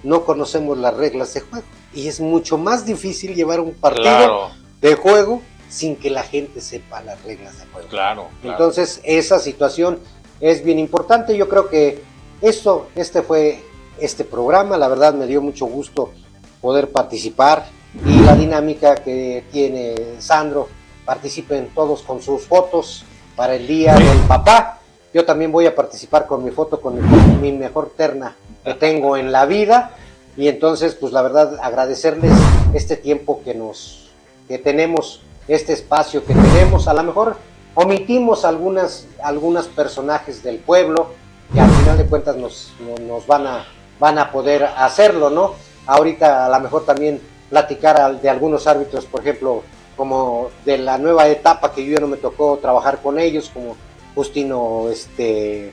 no conocemos las reglas de juego. y es mucho más difícil llevar un partido Claro, de juego sin que la gente sepa las reglas de juego. claro. Entonces, esa situación es bien importante. Yo creo que este fue este programa. La verdad me dio mucho gusto poder participar y la dinámica que tiene Sandro. Participen todos con sus fotos para el Día del Papá. Yo también voy a participar con mi foto, con mi mejor terna que tengo en la vida. Y entonces, pues la verdad, agradecerles este tiempo que tenemos, este espacio que tenemos. A lo mejor omitimos algunos personajes del pueblo que al final de cuentas nos van a poder hacerlo, ¿no? Ahorita a lo mejor también platicar de algunos árbitros, por ejemplo, como de la nueva etapa que yo ya no me tocó trabajar con ellos, como Justino, este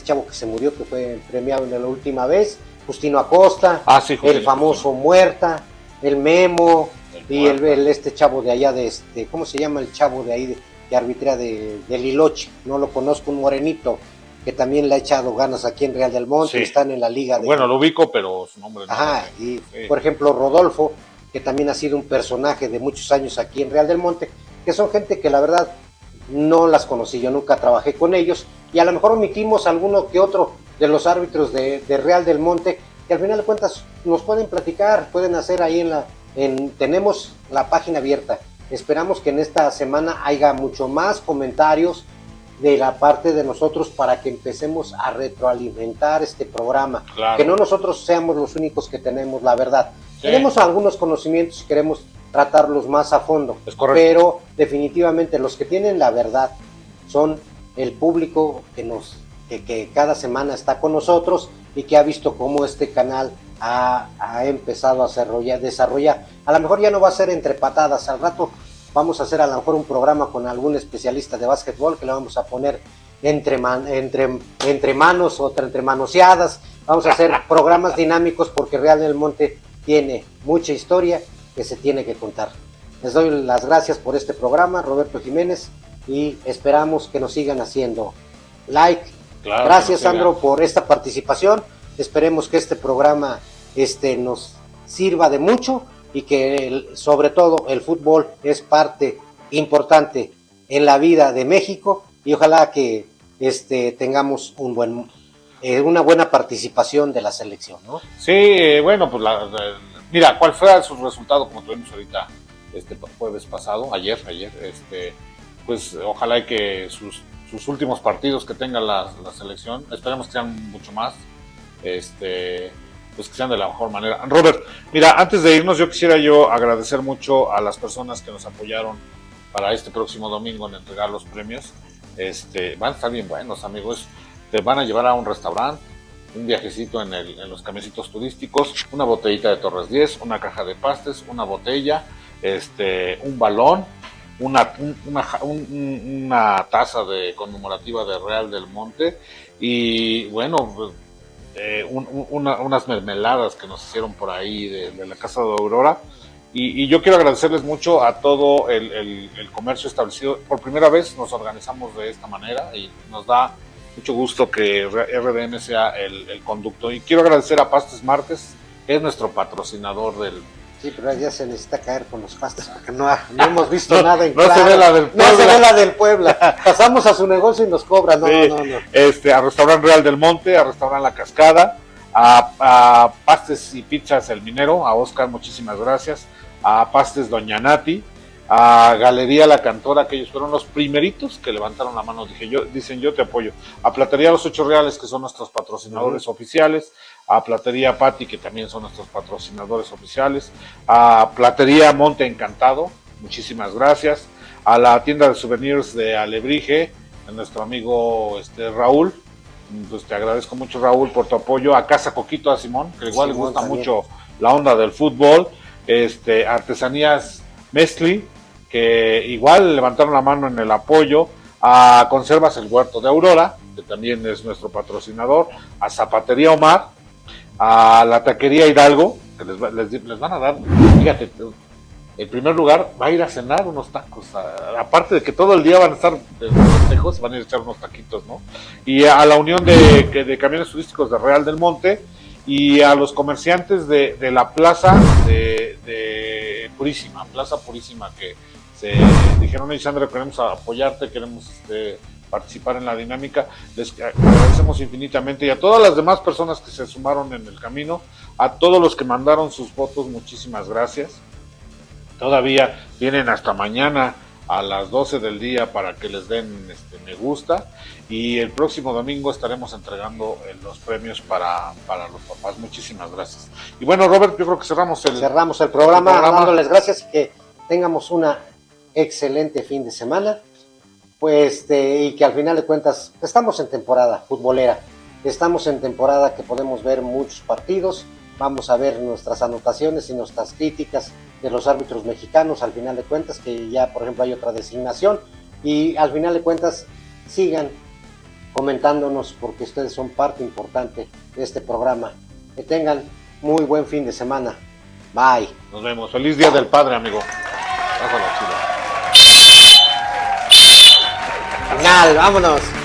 chavo que se murió, que fue premiado en la última vez, Justino Acosta, Sí, Justino, el famoso Muerta, el Memo, y este chavo de allá ¿cómo se llama el chavo de ahí que arbitra de Liloche? No lo conozco, un morenito que también le ha echado ganas aquí en Real del Monte, Sí. están en la liga Bueno, lo ubico, pero su nombre no. Ajá, y Sí. por ejemplo Rodolfo, que también ha sido un personaje de muchos años aquí en Real del Monte, que son gente que la verdad no las conocí, yo nunca trabajé con ellos, y a lo mejor omitimos alguno que otro de los árbitros de Real del Monte, que al final de cuentas nos pueden platicar, pueden hacer ahí tenemos la página abierta. Esperamos que en esta semana haya mucho más comentarios de la parte de nosotros para que empecemos a retroalimentar este programa. Claro. Que no nosotros seamos los únicos que tenemos la verdad. Sí. Tenemos algunos conocimientos y queremos tratarlos más a fondo. Es correcto. Pero definitivamente los que tienen la verdad son el público que cada semana está con nosotros y que ha visto cómo este canal ha empezado a desarrollar. A lo mejor ya no va a ser entre patadas, al rato vamos a hacer a lo mejor un programa con algún especialista de básquetbol que le vamos a poner entre manos o entre manoseadas. Vamos a hacer programas dinámicos porque Real del Monte tiene mucha historia que se tiene que contar. Les doy las gracias por este programa, Roberto Jiménez, y esperamos que nos sigan haciendo like. Claro, Gracias, que nos Sandro, sigan. por esta participación. Esperemos que este programa nos sirva de mucho y que sobre todo el fútbol es parte importante en la vida de México, y ojalá que tengamos una buena participación de la selección, ¿no? Sí, bueno, pues mira, ¿cuál fue su resultado como tuvimos ahorita jueves pasado, ayer, pues ojalá que sus últimos partidos que tenga la selección, esperemos que sean mucho más, pues que sean de la mejor manera. Robert, mira, antes de irnos yo quisiera agradecer mucho a las personas que nos apoyaron para este próximo domingo en entregar los premios. Van a estar bien buenos, amigos. Te van a llevar a un restaurante, un viajecito en los camioncitos turísticos, una botellita de Torres 10, una caja de pastes, una botella, un balón, una taza conmemorativa de Real del Monte, y bueno, unas mermeladas que nos hicieron por ahí de la Casa de Aurora. Y yo quiero agradecerles mucho a todo el comercio establecido. Por primera vez nos organizamos de esta manera y nos da mucho gusto que RDM sea el conducto. Y quiero agradecer a Pastes Martes, que es nuestro patrocinador del... Sí, pero ya se necesita caer con los pastes porque no hemos visto nada en no claro. se ve la del No se Puebla. ve la del Puebla. Pasamos a su negocio y nos cobran. No. A Restaurante Real del Monte, a Restaurante La Cascada, a Pastes y Pizzas El Minero, a Oscar, muchísimas gracias, a Pastes Doña Nati, a Galería La Cantora, que ellos fueron los primeritos que levantaron la mano, dicen yo te apoyo, a Platería Los Ocho Reales, que son nuestros patrocinadores oficiales, a Platería Pati, que también son nuestros patrocinadores oficiales, a Platería Monte Encantado, muchísimas gracias, a la tienda de souvenirs de Alebrije, a nuestro amigo Raúl, pues te agradezco mucho, Raúl, por tu apoyo, a Casa Coquito, a Simón, que igual le Simón gusta también. mucho la onda del fútbol, Artesanías Mezcli, que igual levantaron la mano en el apoyo, a Conservas El Huerto de Aurora, que también es nuestro patrocinador, a Zapatería Omar, a la Taquería Hidalgo, que les van a dar, fíjate, en primer lugar va a ir a cenar unos tacos, aparte de que todo el día van a estar de festejos, van a ir a echar unos taquitos, ¿no? Y a la Unión de Camiones Turísticos de Real del Monte, y a los comerciantes de la plaza de Purísima, Plaza Purísima, que se dijeron, oye Sandra, queremos apoyarte, queremos participar en la dinámica. Les agradecemos infinitamente, y a todas las demás personas que se sumaron en el camino, a todos los que mandaron sus votos, muchísimas gracias. Todavía tienen hasta mañana a las 12 del día para que les den me gusta, y el próximo domingo estaremos entregando los premios para los papás. Muchísimas gracias. Y bueno, Robert, yo creo que cerramos el programa dándoles gracias y que tengamos una excelente fin de semana, pues y que al final de cuentas estamos en temporada futbolera, estamos en temporada que podemos ver muchos partidos, vamos a ver nuestras anotaciones y nuestras críticas de los árbitros mexicanos, al final de cuentas, que ya por ejemplo hay otra designación, y al final de cuentas sigan comentándonos porque ustedes son parte importante de este programa. Que tengan muy buen fin de semana. Bye. Nos vemos. Feliz Día del Padre, amigo. Final, vámonos.